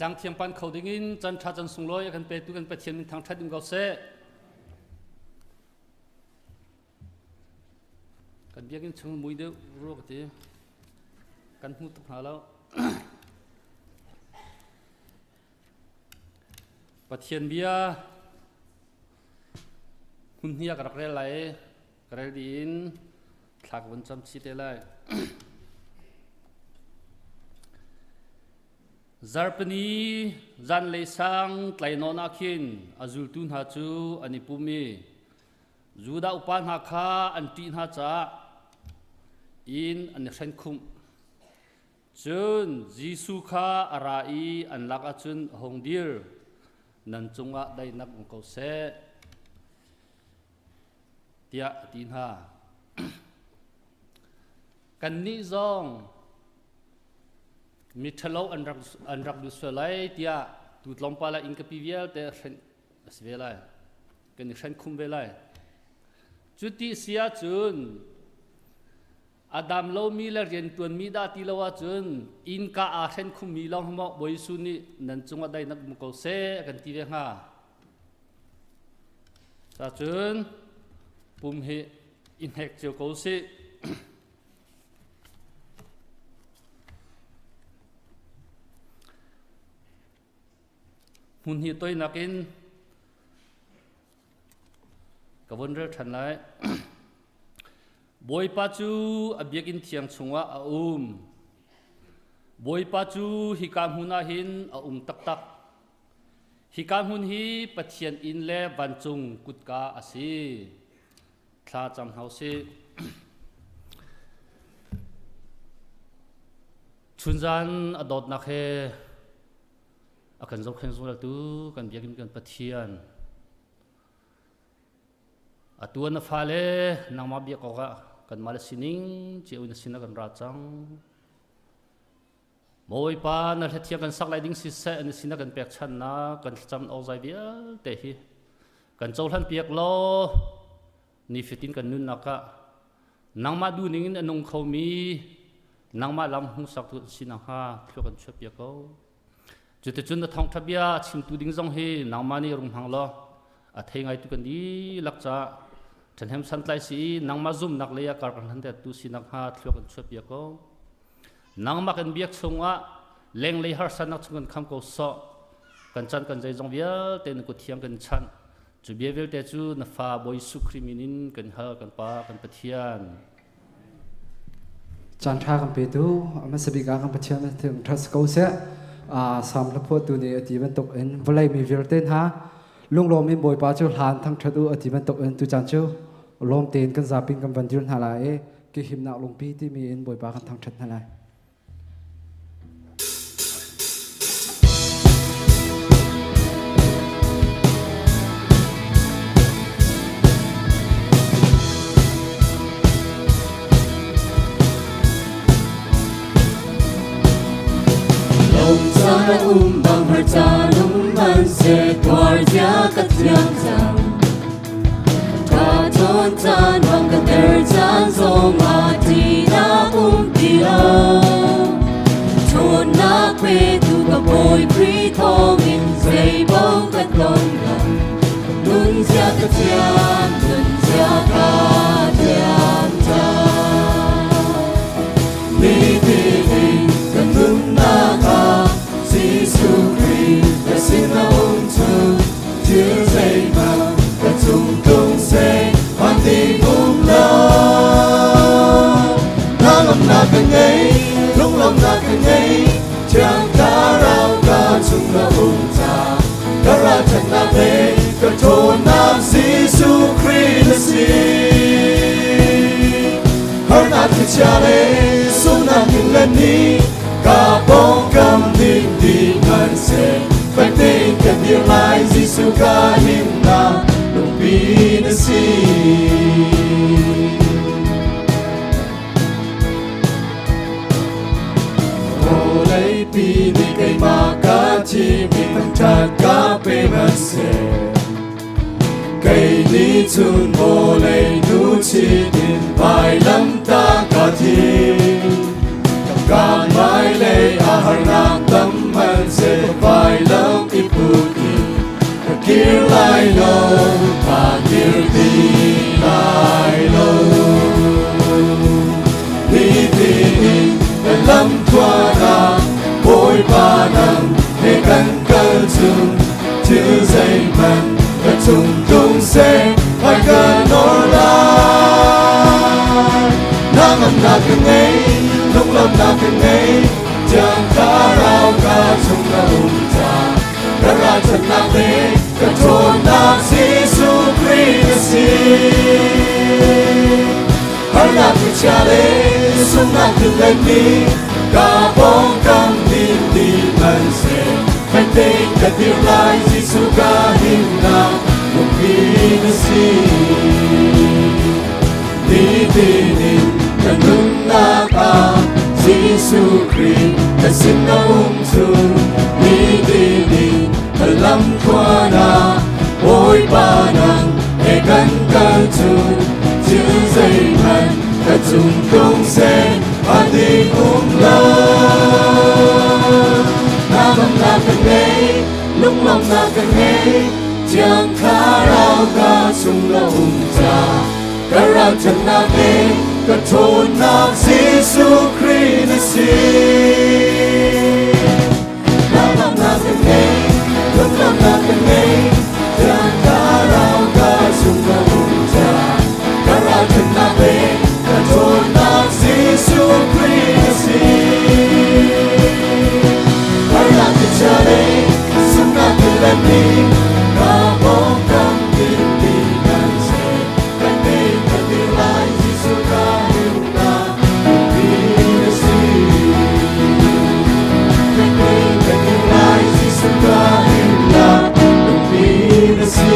Tlang thiam pan khâu ding in chan tha chan sung loi kan pe tu kan pe thiam min thang tha dim gau se kan biak in chung mui de ro ka ti kan hu tu ha lo pathian bia hun hia ka rak re lai ka re din thak won cham chi te lai zarpani zan le sang tlai no na khin azul tun ha chu ani pumi juda upan ha kha an tin ha cha in an khan khum chun jisu kha arai an lak a chun hongdir nan chunga dai nak ko se tia tin ha kan ni zong mi thalo an rak du selai tia tu tlompa la in ka pivial te khan asvelai kan ni khan khum velai chuti sia chun adam lo mi la rian tuan mi da ti lawa chun in ka a khan khum mi long mo boi su ni nan chunga dai nak mu ko se kan ti ve nga sa chun pum he in hek chiu ko se hun hi toi nakin ka von re than lai boi pa chu abiakin thiang chunga a boi pa chu hi kam huna hin a tak tak hi kam hun hi pathian in le ban chung kutka asi thla cham hau se chunjan adot na khe akan zo khen zo tu kan biakin kan pathian atuan na phale nangma bia ko ga kan mal sining cheu na sina kan ra chang moi pa na thia kan sak lai ding si se an sina kan pek chan na kan cham au zai bia te hi kan chol han piak lo ni fitin kan nun naka nangma du ning anong khomi nangma lam hu sak tu sina ha thlo kan chep ya ko chute chun na Thawngṭha bia chim tu ding zong hi nangma ni rum hang lo a thei ngai tu kan di lakcha than hem san tlai si nangma zum nak leya kar kan han de tu sinak ha thlo kan chep ya ko nangma kan biak chunga leng le har san nak chung kham ko so kan chan kan jai zong bia te na ko thiam kan chan chu bia vel te chu na fa boi su kriminin kan ha kan pa kan pathian chan tha kan pe tu ama sabi ga kan pathian na thung thas ko se sam la pho tu ni ati ban tok en volai mi vel ten ha lung lom mi boi pa chu han thang thadu ati ban tok en tu chan chu lom ten kan zapin kan ban dirun hala e ki himna long pi ti mi en boi pa kan thang that hala bằng hơi cha nung man se toar dia kat yang chang ta chon chan bang ka ter chan song a ti na ti la chon na kwe tu ka boy pri thong in sei bong ka ton la nun sia ka chiam nun sia ka chiam cha mi ti ka nun na ka Jesus Christ, the sinner unto Chúa dạy mà cả chúng tung sẽ hoàn tình ôm lo. Na lòng na càng ngấy, lúc lòng na càng ngấy, chẳng ta rao ca chúng na Thawngṭha, cả ra chẳng na thế, cả thôn nam Jesus Christ là gì? Hỡi na thì cha lê, xuống na những lần đi. Cả bóng cầm đi đi ngân sẽ phải tên cần điều lại Giêsu ca hiểm na đồng bi na si ô lấy pi đi cây mà cá chi bị thằng chặt cá bê ngân sẽ cây lý chun ô lấy đủ chi tiền vài lắm ta cả thiên Kan mai lei ahar nak tam man se dây mần và chung tung xe hai gần nor lại nắng ấm na từng ngày lúc lâm na từng ngày chẳng cả rau cả chung na cha cả ra chân na về cả chốn na Giêsu Christ har na tu cha le sung na tu lên đi cả bóng cam tin đi lần sẽ phải tên cả tiêu lai Giêsu cả hình na một khi nó si đi tin cả nung na ta Giêsu Christ cả xin na tu đi tin cả lâm qua na ôi ba nang e gần cả tu chữ dây mần cả chung công sẽ và đi cùng lớn na lòng na cần nghe lúc lòng na cần nghe chẳng khá rau cả chung là cha cả ra chân na về cả thôn na Giêsu Christ na lòng na cần nghe lúc lòng na cần nghe chẳng khá rau cả chung là cha cả ra chân na về cả thôn na Giêsu Christ har na tu cha le sung na tu lên đi cả bóng cam tin đi ngàn sẽ phải tên cả tiêu lai Giêsu cả hiểu na vì nó si phải tên cả tiêu lai Giêsu cả hiểu na vì nó si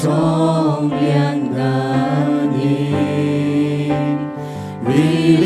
trong miền ngàn vì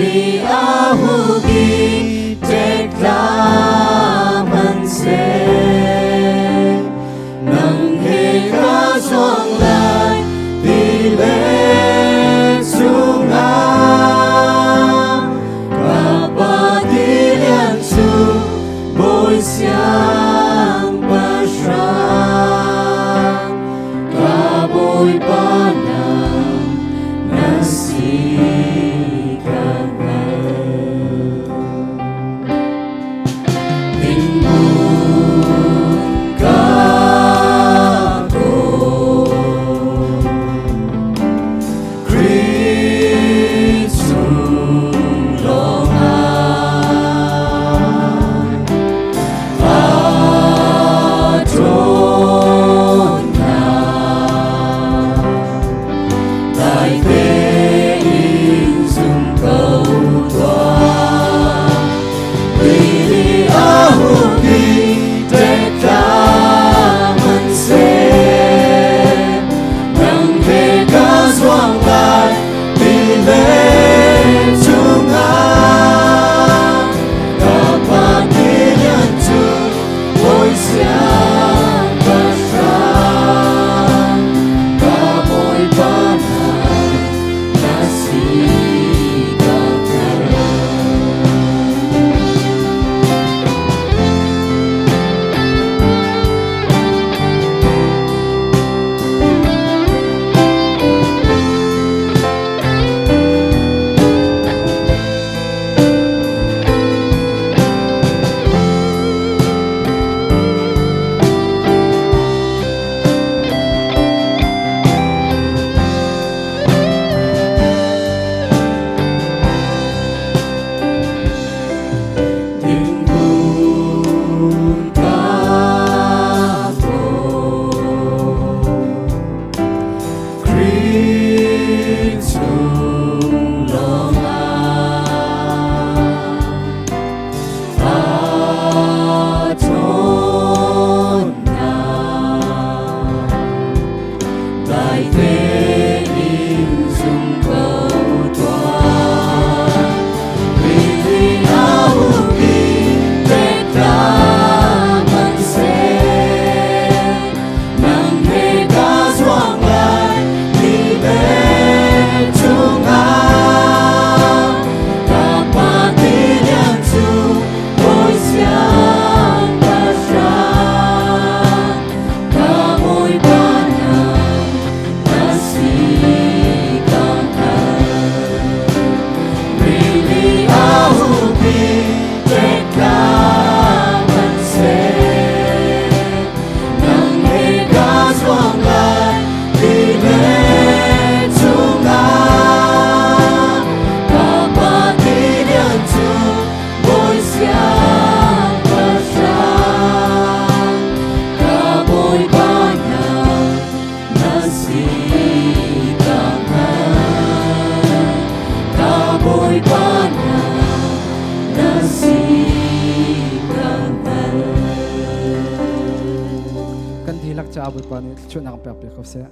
จะอาบุตรปานิช่วยนักเปียกเปียกเขาเสีย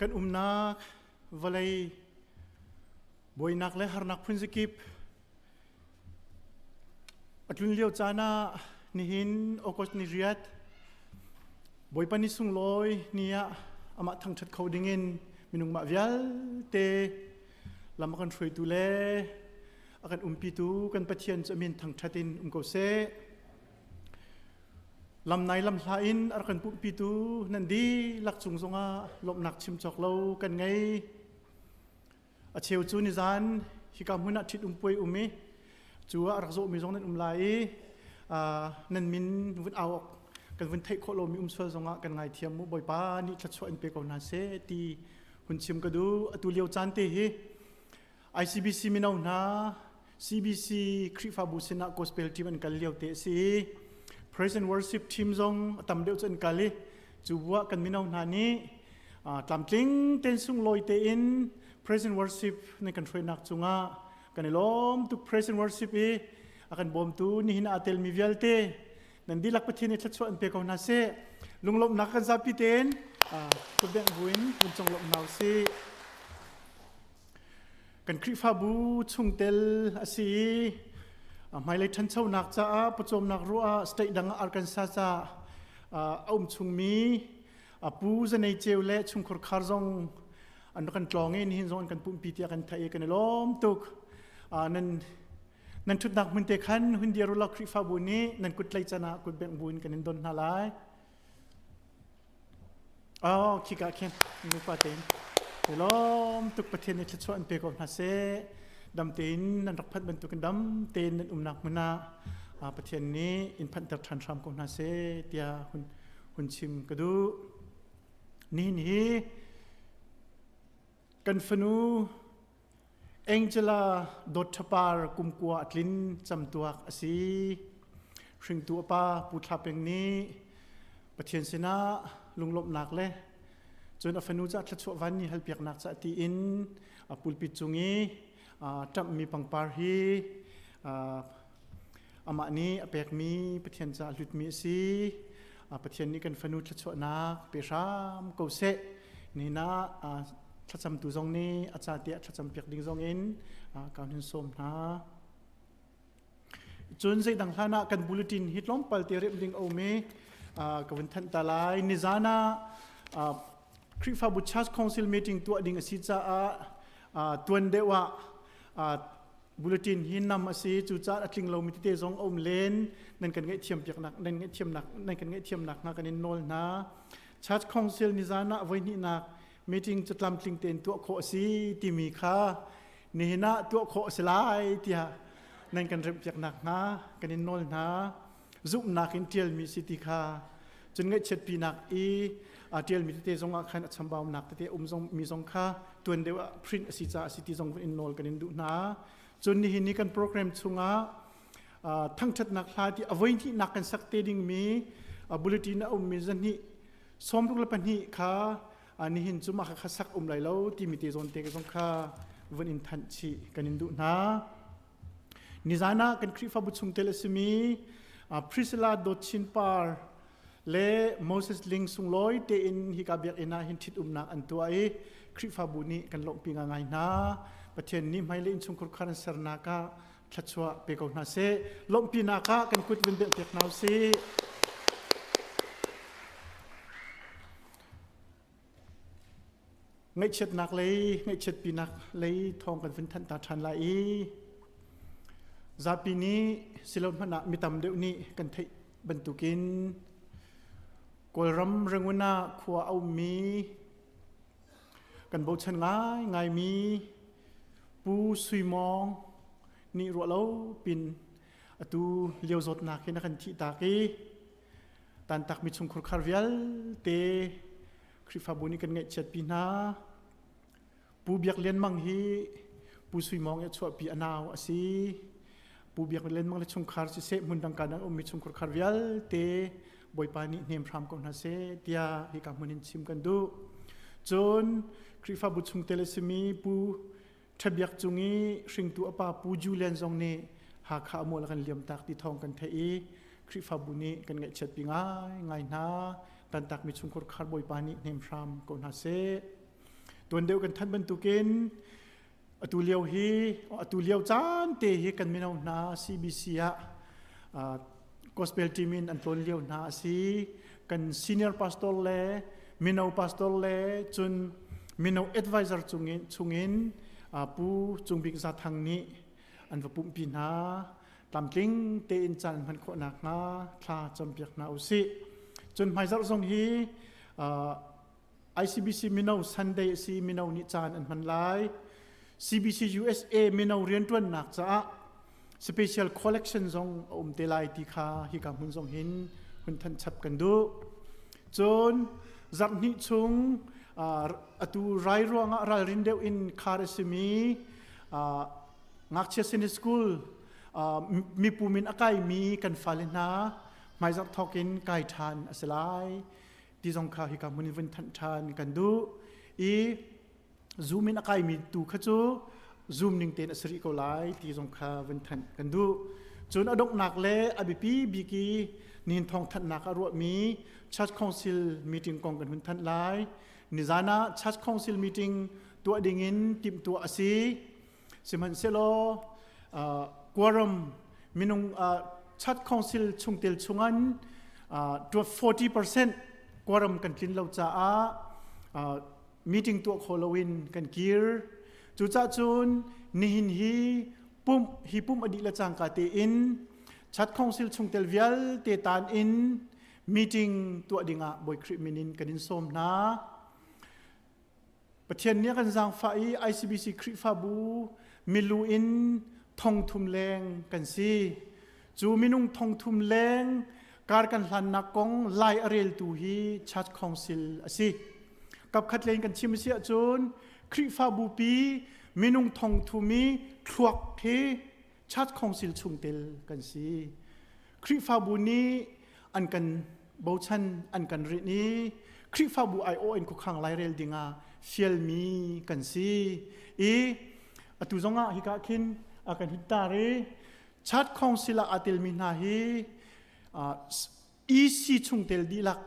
กันนักวลัยบอยนักและหานักพุนสกิปอัตลุนเลียวจานานิหินโอกอสนิริยัตบอยปานิสุงลอยเนี่ยอามาทั้งชัดเขาดิ่งเงินมินุงมาวิลเตลำกันช่วยดูแลอากันปิตูกันปะเทียนจะมินทั้งชัดินเกาเซลำไหนลำลายน์อากันปุ่มปิตูนันดีหลักสูงทรงลบหนักชิมจอกเรากันไงเชลจูนิจานฮิกามุนัดทิดป่วยมิจัวรักโซมีทรงนั้นไหลนันมินวุ้นเอากันวุ้นไทยโคโลมีสวทรงกันไงเทียมมุบอยป้านี่ชัดชวนเป็นกองนาเซตีหุ่นชิมก็ดูตุเลียวจานเตฮิICBC มินาวนา CBC คริฟาบุษณะ Gospel Team อันกันเลียวเตซี Praise and Worship Team ทรงตำเดียวจนกันเลยจูว่ากันมินาวนานี้ตำจริงเต้นสุ่งลอยเตอิน Praise and Worship ในกันช่วยนักจุงกันล้อมทุก Praise and Worship akan bom tu ni hina atel mi vialte nan di lak pathin thlat so an pe ko na se lunglom nak kan zapi ten ko beng buin kun chong lom naw se kan kri fa bu chung tel asi mai le than chau nak cha pachom nak ru state dang Arkansas cha chung mi pu za nei cheu le chung khor khar jong an kan tlong in hin zon kan pum pi ti kan thai kan lom tukนั่นทุกนักมันเตะขันหุ่นเดียรุลักคริฟาบุนีนั่นกุดไลจนะกุดแบ่งบุญกันนินดนฮาไลคิกะเข็นมีปาเตนเดี๋ยวล้อมทุกประเทศในชุดส่วนเปกอนฮาเซดำเตนนั่นรักพัดบรรทุกันดำเตนนั่นนักมันนะประเทศนี้อินพันธ์ทันทรัมกอนฮาเซเตียหุ่นชิมกระดูนี่กันฟนูเอ็งเจลาดดทปาร์กุมกัวอัตลินจำตัวอสีชิงตัวป้าปูทับเองนี้ประเทศเสนาลุงลบหนักเลยจนอฟนูจะทัดชวันนี้ฮัลเปียกหนักจะตีอินปูลปิจุงี้จับมีปังปาร์ฮีอามานี้เปียกมีประเทศจะหลุดมีสีประเทศนี้กันฟนูทัดชวนักเปียรามเกาเซนี่นะทัดจำตัวตรงนี้อาจารย์เดียทัดจำเปียกดิ้งตรงอินการหินสมนะจนใจดังขณะกันบุลตินฮิตล้อมปัลเตเรบดิ้งโอเมกับวันทันตาลายนิจานะคริฟาบุชัสคอนซิลมีติ้งตัวดิ้งสิจ้าตัวเดว่าบุลตินหินนำมาสิจูจ้าอัตลิงเรามีที่เตจงอมเลนนั่นกันเงยเทียมเปียกหนักนั่นเงยเทียมหนักนั่นกันเงยเทียมหนักนะกันนินโนลนะชัสคอนซิลนิจานะไว้นี่นักมีติ้งจุดลำติงเต็นตัวโคสีที่มีค่านี่นะตัวโคสลายที่นั่นกันเรียบจากหนักนะกันนินโนลนะจุบนักอินเทียลมีสิทธิค่าจนเงยเช็ดปีนักเทียลมีที่เตะจงอาคารอัศบาวนักที่เตะจงมีจงค่าตัวเดียวพริ้นสิจ้าสิทธิจงอินโนลกันนินดูนะจนนี่กันโปรแกรมชงทั้งชัดนักลาที่เอาไว้ที่นักกันสักเตดิ้งมีบุลตินเอามีจันนี่สมทุกละปันนี่ค่าอันนี้เห็นจุมาข้าสักไหลแล้วที่มีเตจอนเตกสงข้าวันอินทันชีกันอินดูนะนิจานะกันคริฟาบุชุงเตเลสมีพริสลาดดชินปาร์และโมเสสลิงสุงลอยเตอินฮิกาเบียกเอนาหินทิดนักอันตัวคริฟาบุนีกันลงปีงง่ายนะประเทศนี้ไม่เล่นชุงคุรคารันเซรนักะทัดชัวเปกองนาเซลงปีนักะกันกุดวินเดเปียกนาวซีไงเช็ดนักเลยไงเช็ดปีนักเลยทองกันฟินทันตาทันไลซาปีนี้สิลมพนะมีตำเดียวนี้กันที่บรรทุกินกอลรัมเริงวนาขัวเอามีกันโบชันง่ายมีปูสุยมองนี่รัวเล่าปินตูเลี้ยวจดนักนักกันที่ตากีตันตักมีชงคุรคาร์วิลเตคริฟาบุนีกันเงยเช็ดปีนา ปูเบียกเลียนมังฮีปูสุยมองยาชวปีอนาวอสีปูเบียกเลียนมังเลชงคาร์สิเซมุนดังการอมิชงคาร์วิลเตบอยปานิเนมพรามกองนาเซเตียฮิกามุนินชิมกันดูจนคริฟาบุชงเตเลสมีปูทบียกจุงีสิงตัวป้าปูจูเลียนจงเนหาข้ามัวละกันเลี่ยมตักที่ทองกันเทอีคริฟาบุนีกันไงเช็ดปีง่ายง่ายนาตันตักมิชงคาร์บอยปานิเนมพรามกองนาเซตัวเดียวกันท่านบรรทุกินอตุเลียวฮีอตุเลียวจานเตฮีกันไม่เอาหน้าซีบีซีอะกอสเปลทีมินอันต้นเลียวหน้าซีกันซีเนียร์พาสตอร์เล่ไม่เอาพาสตอร์เล่จนไม่เอาแอดไวเซอร์จุงินปูจุงบิกซาทางนี้อันว่าปุ่มปีนาตามลิงเตอินจันพันโคนักนาคลาจำเปียกนาอุสิจนหมายจักทรงฮีICBC มินเอา Sunday ซีมินเอานิจานอันมันไล CBC USA มินเอาเรียนต้นหนักจ้า Special Collection ทรงเตลัยที่ขาฮิกามุนทรงหินหุ่นทันชับกันดูจนจักนิชงตูไรรัวงไรรินเดวอินคาร์สมีงักเชสในสกูลมีปูมินอากายมีกันฟาเลนาไม่จักทอกินไก่ทานอสไลที่ทรงข้าฮิกามุนิวันทันทานกันดูซูมินอากายมีตูขจูซูมนิ่งเตนอสริโกไลที่ทรงข้าวันทันกันดูจนอดกหนักเล่อบิปีบิกีนินทองทันนักอรวมีชัดคอนซิลมีติงกองกันวันทันไลนิจานะชัดคอนซิลมีติงตัวดิ่งินติมตัวอสีสิมันเซโลกวารมมินุงชัดคอนซิลชงเตลชงอันตัว 40%กวารมกันกินเราจะมีติงตัวโคโลวินกันกีร์จุจ้าจุนนิหินฮีปุ่มอดีละจังกาเตอินชัดคอนซิลชงเตลวิลเตตานอินมีติงตัวดิ่งบอยคริมินินกันอินโซมนาประเทศนี้กันจังฝ่าย ICBC คริฟาบูมิลูอินทองทุมแรงกันซีจูมินุงทองทุมแรงการกันหลันนักกงไลอาเรลตูฮีชัดคอนซิลอซีกับขัดเลนกันชิมเสียจูนคริฟาบูปีมินุงทองทุมีทวกเทชัดคอนซิลชุงเตลกันซีคริฟาบูนี้อันกันโบชันอันกันรินี้คริฟาบูไอโอเอ็นกุขังไลเรลดิงาเฟียลมีกันซีตุจงฮิกาคินอากันฮิตาเรชัดคอนซิลอาเตลมินาฮีซีชุงเตลดีลัก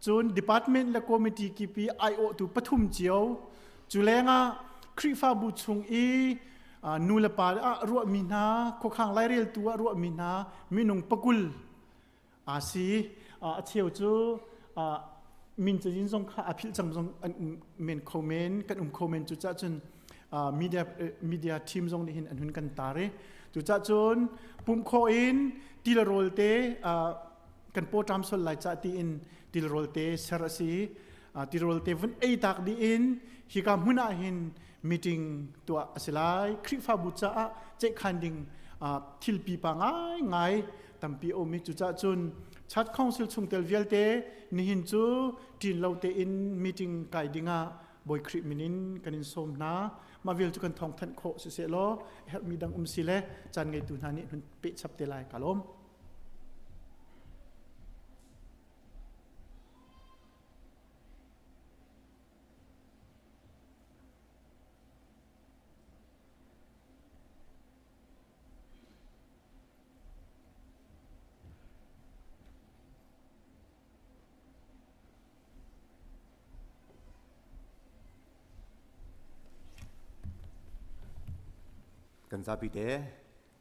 จนดีพาร์ตเมนต์และคอมมิตี้กีพีไอโอตุปฐุมเจียวจุเลงาคริฟาบูชุงนูเลปารัวมินาโคขังไลเรลตัวรัวมินามินุงปกุลซีเที่ยวจูมินจะยินทรงข้าอภิจังทรงอันเมนคอมเมนต์กันคอมเมนต์จุจ้าจนมีเดียทีมทรงได้เห็นอันหุ่นกันตาเรจุจ้าจนปุ่มโคอินทีละโรลเตกันโปรตามส่วนหลายจ้าตีอินทีละโรลเตเซอร์ซีทีละโรลเตวันไอตักดีอินฮิกามหุ่นอาหินมีติงตัวอสิไลคริฟาบุจ้าเจคันดิงทิลปีปังไงตัมปีโอมิจุจ้าจนชัดคอนซิลชุงเตลเวลเตนิหินจูทีนเราเตอินมีติงไกดิงาบอยคริมินินกันอินสมนามาเวลจุกันทองทันโคเสโลเฮมีดังสิเลจันไงตุนานิหุ่นเปิดชับเตลายกาลมกันซาบิเต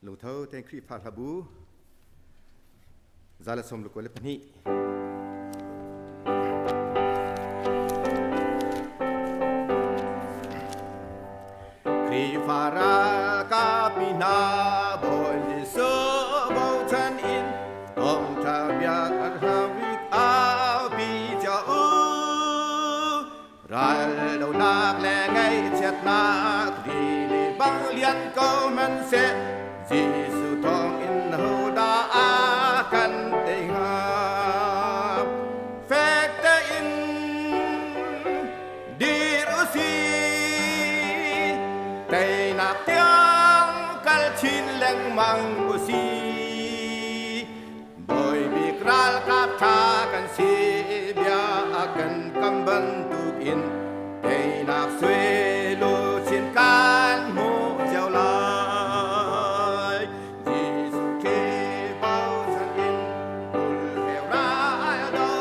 ลูเท่าเตนครีฟาลาบูซาลสมลูกเลปนีครีฟารากาปินาบอลิโซบอทันอินองทาบิอาอัลฮาวิกอาบิจาอูรัลโดนักแลงไงเจ็ดนักดีบังเลียนก็มันเสะจีสุทองอินหูดาอากันเตงาเฟกเตอินดีรุสี อุสีบอยบิกรัลกับชากันสีเบียกันกำบันตุกินเตนักสวยลูชินกันโมเจ้าลายยิสุเคเบาสันอินบุลเฮรายดอ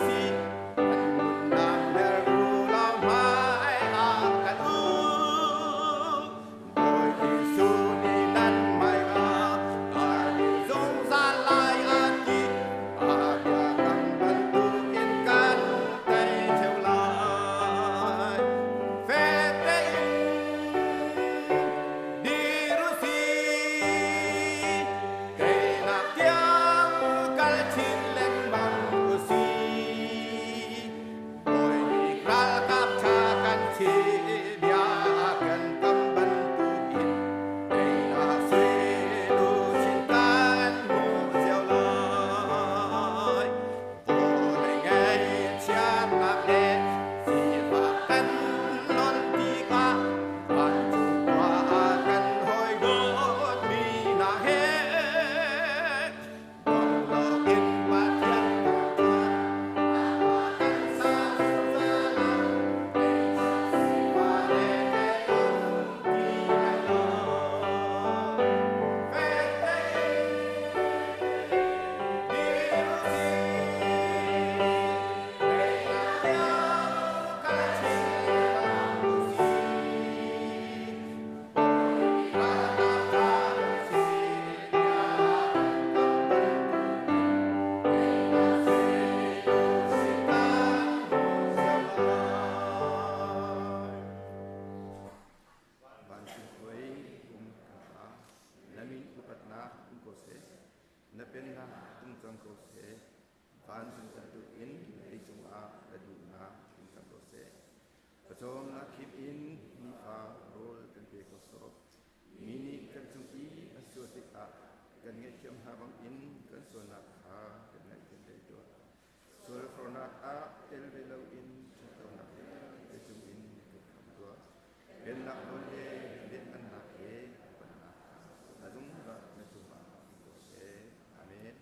สีกันมุนนามเดรูลาไม้อากันอูบอยอิสุนีนันไม่อาอาดิสงสารลายอาจิอาเบียกันบันตุกินกันเตเจ้าลายเฟเตอินดีรุสีเกนักเตียงกัลชินเลนบังอุสีบอยมีกรัลกับชากันชีเบียกันกำบันตุกินเกนักสวยลูชินกันโมเจ้าลายโบเลยไงชาตินักเล่สีฝากกันล้นปีกาบ้านจุกว่ากันหอยโดดมีนาเฮบองหลอกกินว่าเทียนกันซาซาลาว่าเล่เล่ที่ไหนลอเฟเตดีรุสีเกนักเตียงกัลชินเลนบังอุสี Namin upat na kung kose, napin na kung kang kose, van kung tatuin, ay kung ladu na kung kang kose. Patong na keep in, ni fa roll kan pe kosop, mini kan kung I asutik a, kan ngay kiyam habang in, kan sonak ha, kan ngay kan dito. Sul fronak a, el below in, sonak kan kung in, kan kamtua. Ben nak nole, ben anak e, Azung ba na tuwa. Amen.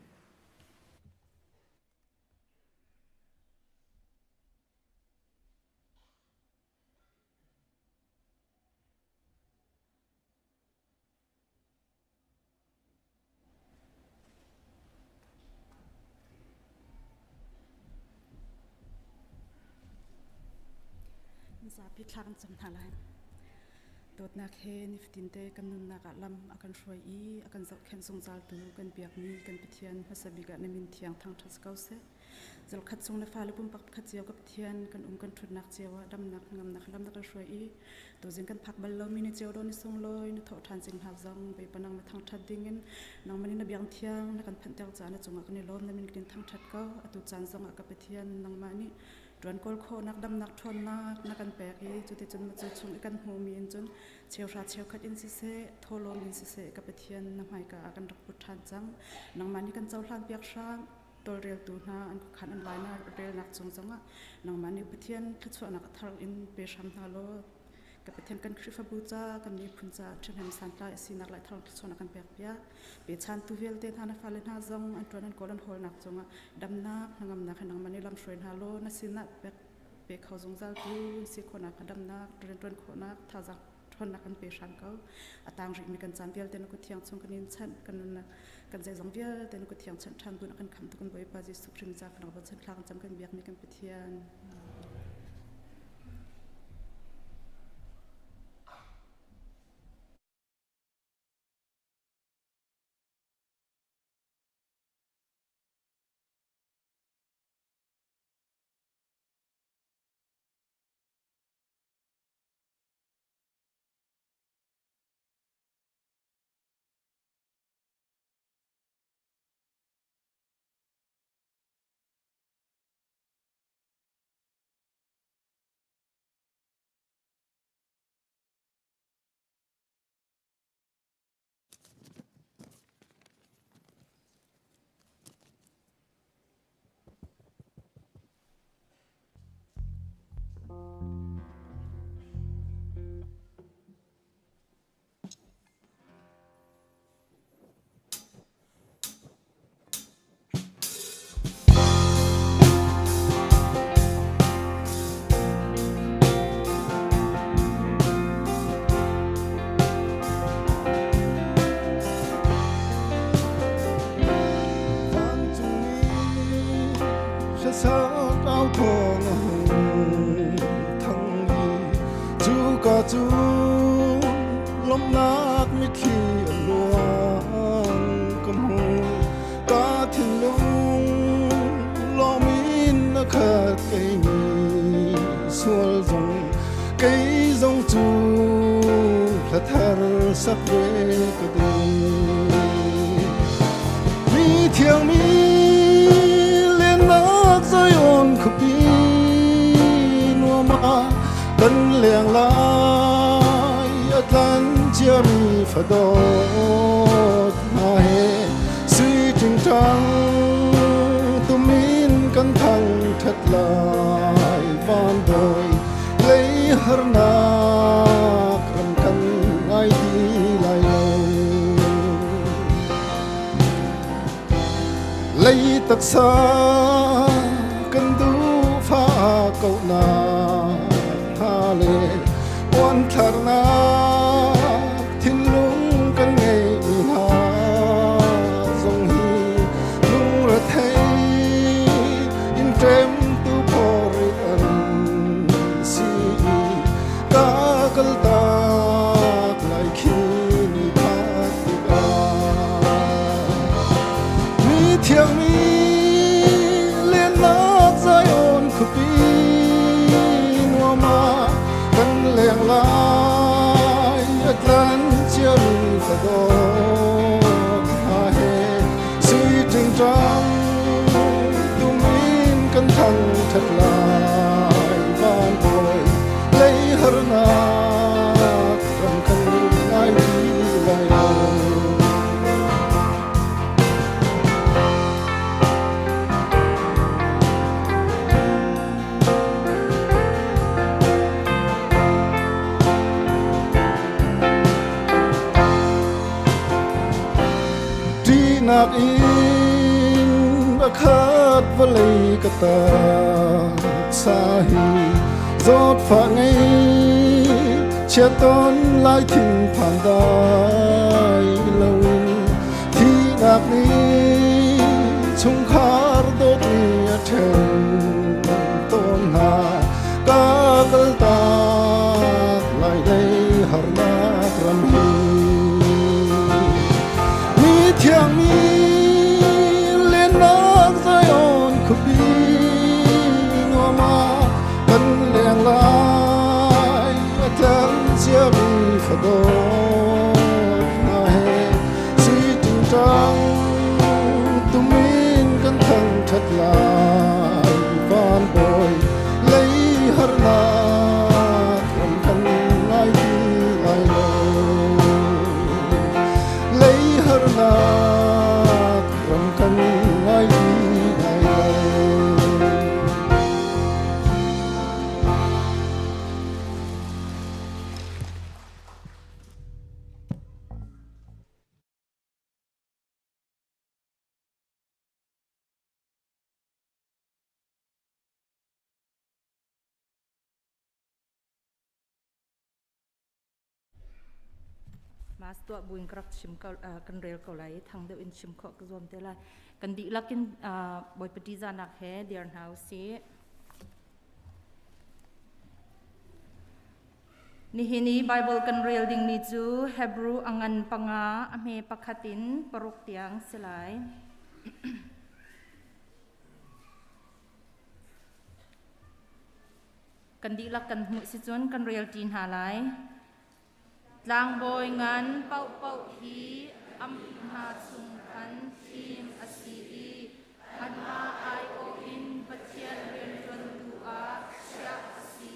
Sa pitlang samthalan dot nak he niftinte kan nun nakalam akan shoi I akan zau khen sung zal tu kan biak mi kan pithian hasabiga namin thiang thangṭha skause zal khat sung na falu pum pak khat chiaw ka pithian kan kan thut nak chiawa dam nak ngam nak lam nak shoi I to jing kan phak bal lo mi ni chiaw do ni sung loi na tho than jing ha zang be panang ma thangṭha dingin nang mani na biang thiang na kan phan tel cha na chunga kan lom namin kin thangṭha ka atu chan zong ka pithian nang mani Tuan kol kho nak dam nak thon na kan pek I chu te chun ma chu chung kan hu mi in chun cheu ra cheu khat in si se tholom in si se ka pathian na mai ka kan rak pu than chang nang mani kan chau hlan piak sang tol rel tu na an khan an lai na rel nak chung changa nang mani pathian thachwa nak thar in pe sham na lo ka pathian kan khrifa bu cha kan ni phun cha thnem san ta si nak lai thar chona kan pek pia pe chan tu vel te thana falen ha zong an tuan an kolan hol nak chunga dam nak nangam nak nang mani lam shroin ha lo na sin na pek pe khau zong zal tu si khona ka dam nak ren tuan khona tha za thon nak kan pe shan ka atang ri mi kan chan vel te na ko thiang chung kan in chan kan na kan zai zong vel te na ko thiang chan than bu na kan kham tu kan boi pa ji su khrim cha kan ba chan thlang cham kan biak mi kan pithian sao áo thong thăng hi chú cả chú lom nát mi khi luang cầm hùng cả thiên lung lo min na khát cây mi xuân rong cây rong chú là thar sắc về cái đi mi thiêng mi lên nát rơi ôn khúc bi nua ma tân leng lai tan chia mi phật đốt na he suy trình trăng tụm min căn thăng thật lại van đôi lấy har na cầm căn ai đi lại lấy tất xa căn du pha câu na ha lệ quan thar na thiên lung căn ngày ha dòng hi lung ra thấy in trem tu pori an si ka kal ta lại khi ni phat ga mi thiang mi lên nát rơi ôn khu pi nua ma căn leng lai lan chia mi phật đốt ha he suy trình trăng tu min căn thăng thật lại van bồi lấy har na cầm căn ai đi lại nạc in đã khát và lấy cả ta xa hi giọt phá ngay che tôn lại thình phản đai lâu thì nạc ni chung khát đốt ni thèm tôn hà ca gal ta lại đây har na ram hi mi thiang mi lên nát rơi ôn khúc bi nua ma căn leng lai tan chia mi phật đốt na he suy trình trăng tụm min căn thăng thật lại van bồi lấy har na cầm căn ai đi lại lấy har na cầm căn ai đi lại mas tua buing krak chim kan rel ko lai thang deuh in chim kho ka zom te lai kan di lakin boy pati za nak he dear house si ni hini bible kan rel ding mi chu hebrew angan panga ame pakhatin paruk tiang selai kan di lak kan mu si chun kan rel tin ha lai Tlang boy ngan pau hi am ha chung kan Chim asi an ma ai o in pathian rian tuan tu a sha asi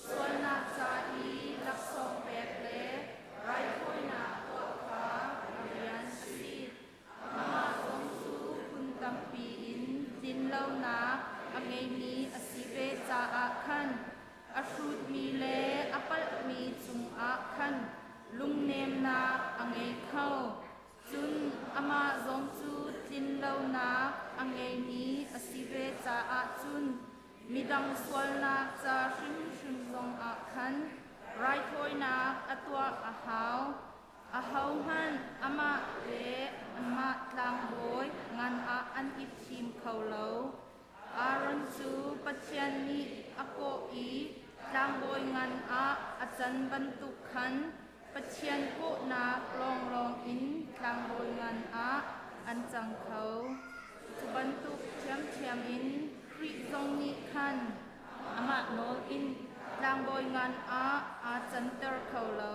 sol na cha i lak song pek le rai khoi na ko kha rian si ama song su kun tam pi in tin lo na angai ni asi ve cha a khan a fruit mi le apal mi chung a khan lung nem na angai khau chun ama zong chu tin lo na angai ni asive cha a chun midang swal na cha shim shim zong a khan rai thoi na atwa a hau han ama le ama tlang boy ngan a an ip chim khau lo a จันบรรทุกขันปัจเจียนโกนักลองอินกลางโบยงานอันจังเขาจุบรรทุกเทียมอินคริทรงนิคันอามาโนอินกลางโบยงานอาจันเตอร์เขาเลา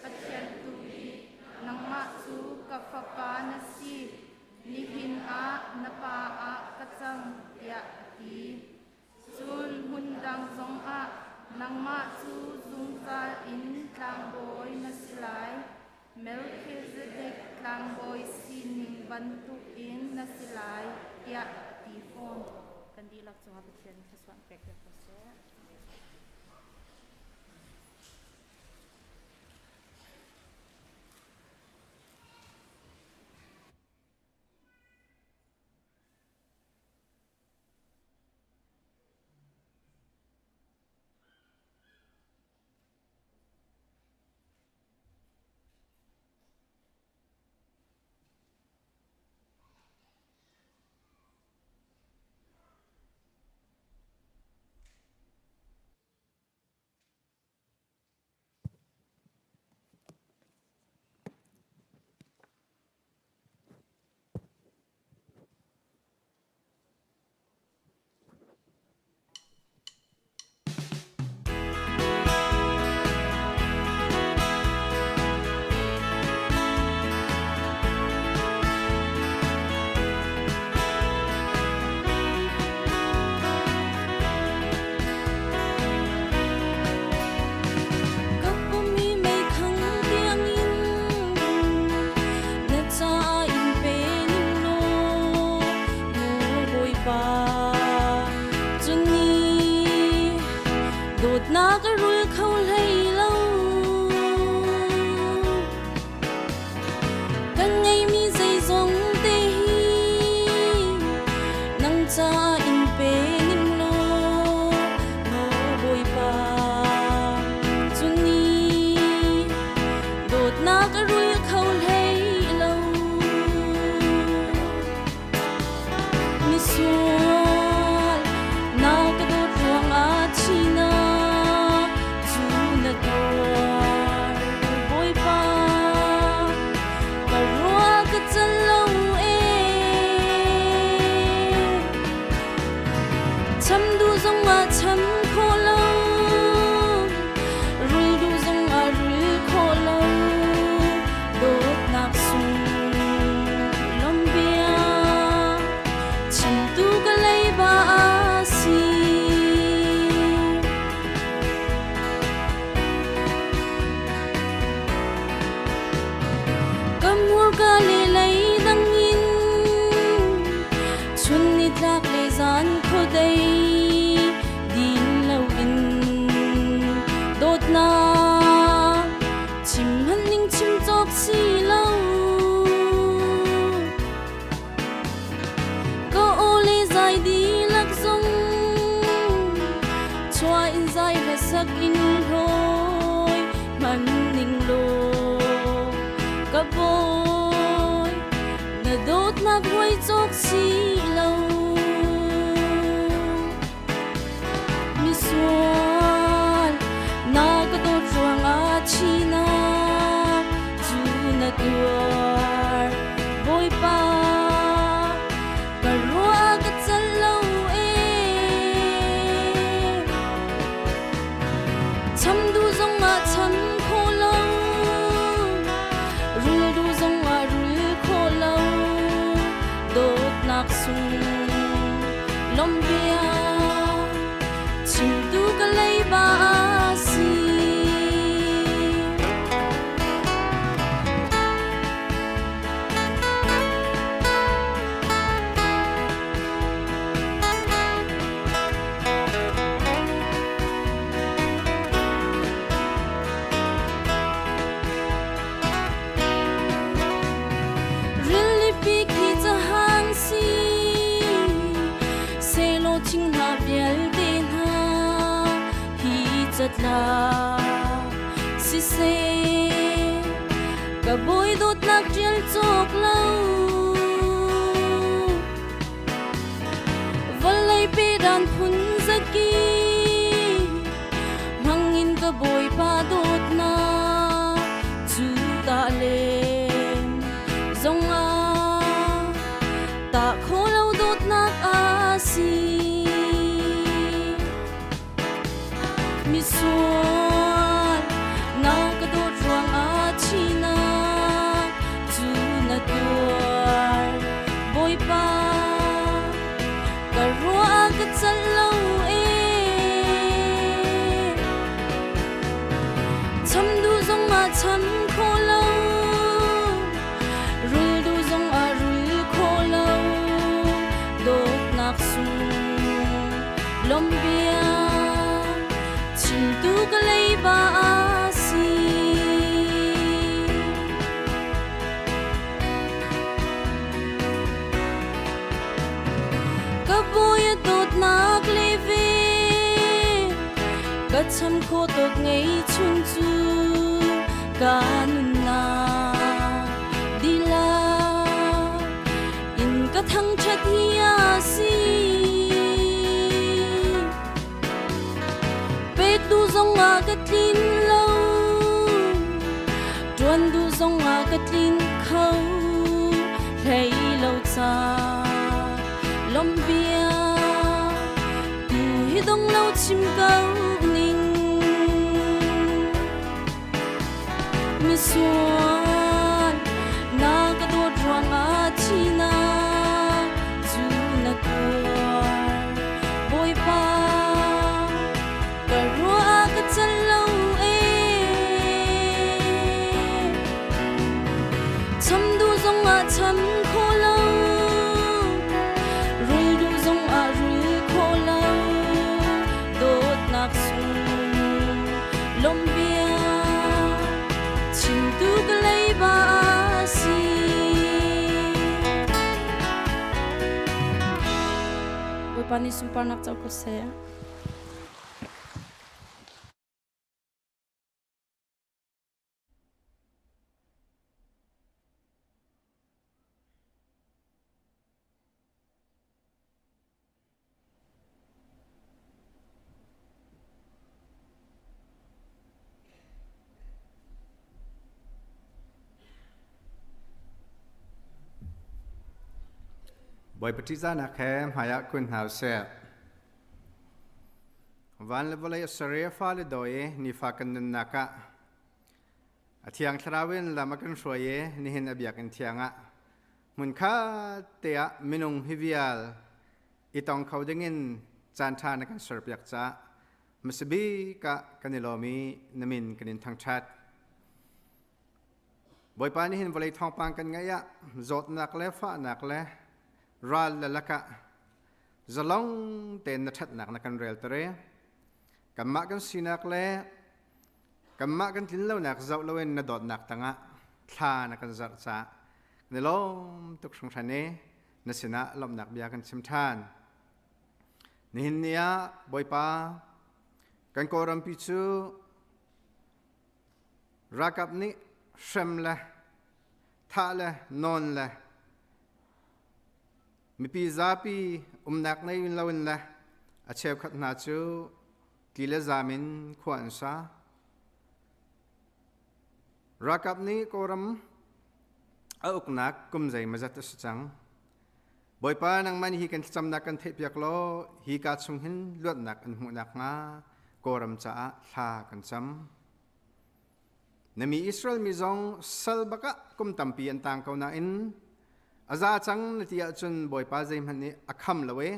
ปัจเจียนตุบีนังมาจูกับฟกานาซีนิพินนปากระจังยะตีจุนหุนดังสงนางมาจูซุงกาอินกลางโบยนัสไลเมลคิเซเดกกลางโบยซีนิงบรรทุกอินนัสไลยะตีฟอนกันดีลักษณะเป็นเช่นภาษาแปลกๆภาษาsắc in thôi man ning lo ka boy na dot na quay chok si lâu mi sual na ka dot ruang a china chu na tuar boy pa ka ruang ka chalo chăm du zong a chăm khô lâu rul du zong a rul khô lâu đốt nak sung lom bia chim du ka lei ba si la si se ka boy dot nak jel chok lâu valai pe dan phun zaki mangin ka boy pa do lom bia chim tu ka lei ba si ka boy dot nak leve ka cham kho tok ngei chung chu kan na dila in ka thang chat hiya si pe tu zong a ka tin lo tuan tu zong a ka tin khâu lei lo cha lom bia tu hi dong lo chim kau ning mi suan na ka do drang a china chu na kuar boy pa ka ro ka chan lo e cham du zong a cham kho lo rui du zong a rui kho lo dot nak su lom bia chim tu ka lei ba si boy pa ni sumpar nak chau ko se Boy petiza na khem haya kun hause van levelay sare fa le doye ni fa kan naka athiang thrawin lamakan shoye ni hin abyak in thianga mun kha tea minung hivial itong khawdingin chantha na kan serpyak cha msbi ka kanilomi namin kanin thangchat boy pani hin volay thong pang kan ngaya zot nak le fa nak le ral la laka zalong ten na that nak na kan rel tere kamma kan sinak le kamma kan tin lo nak zau loen na dot nak tanga thla na kan zar cha ne lom tuk sung thane na sina lom nak bia kan sim than ni hin nia boy pa kan koram pi chu rakap ni shem la tha la non la mi pi zapi nak nei win lawin la a chep khat na chu kile zamin khwan sa rakap ni koram a uknak kumzai mazat chang boy pa nang man hi kan cham na kan the piak lo hi ka chung hin luat nak an mu nak nga koram cha tha kan cham nami Israel mi zong salbaka kum tampi an tang ko na in aza chang natia chun boy pa zaim hani akham lawe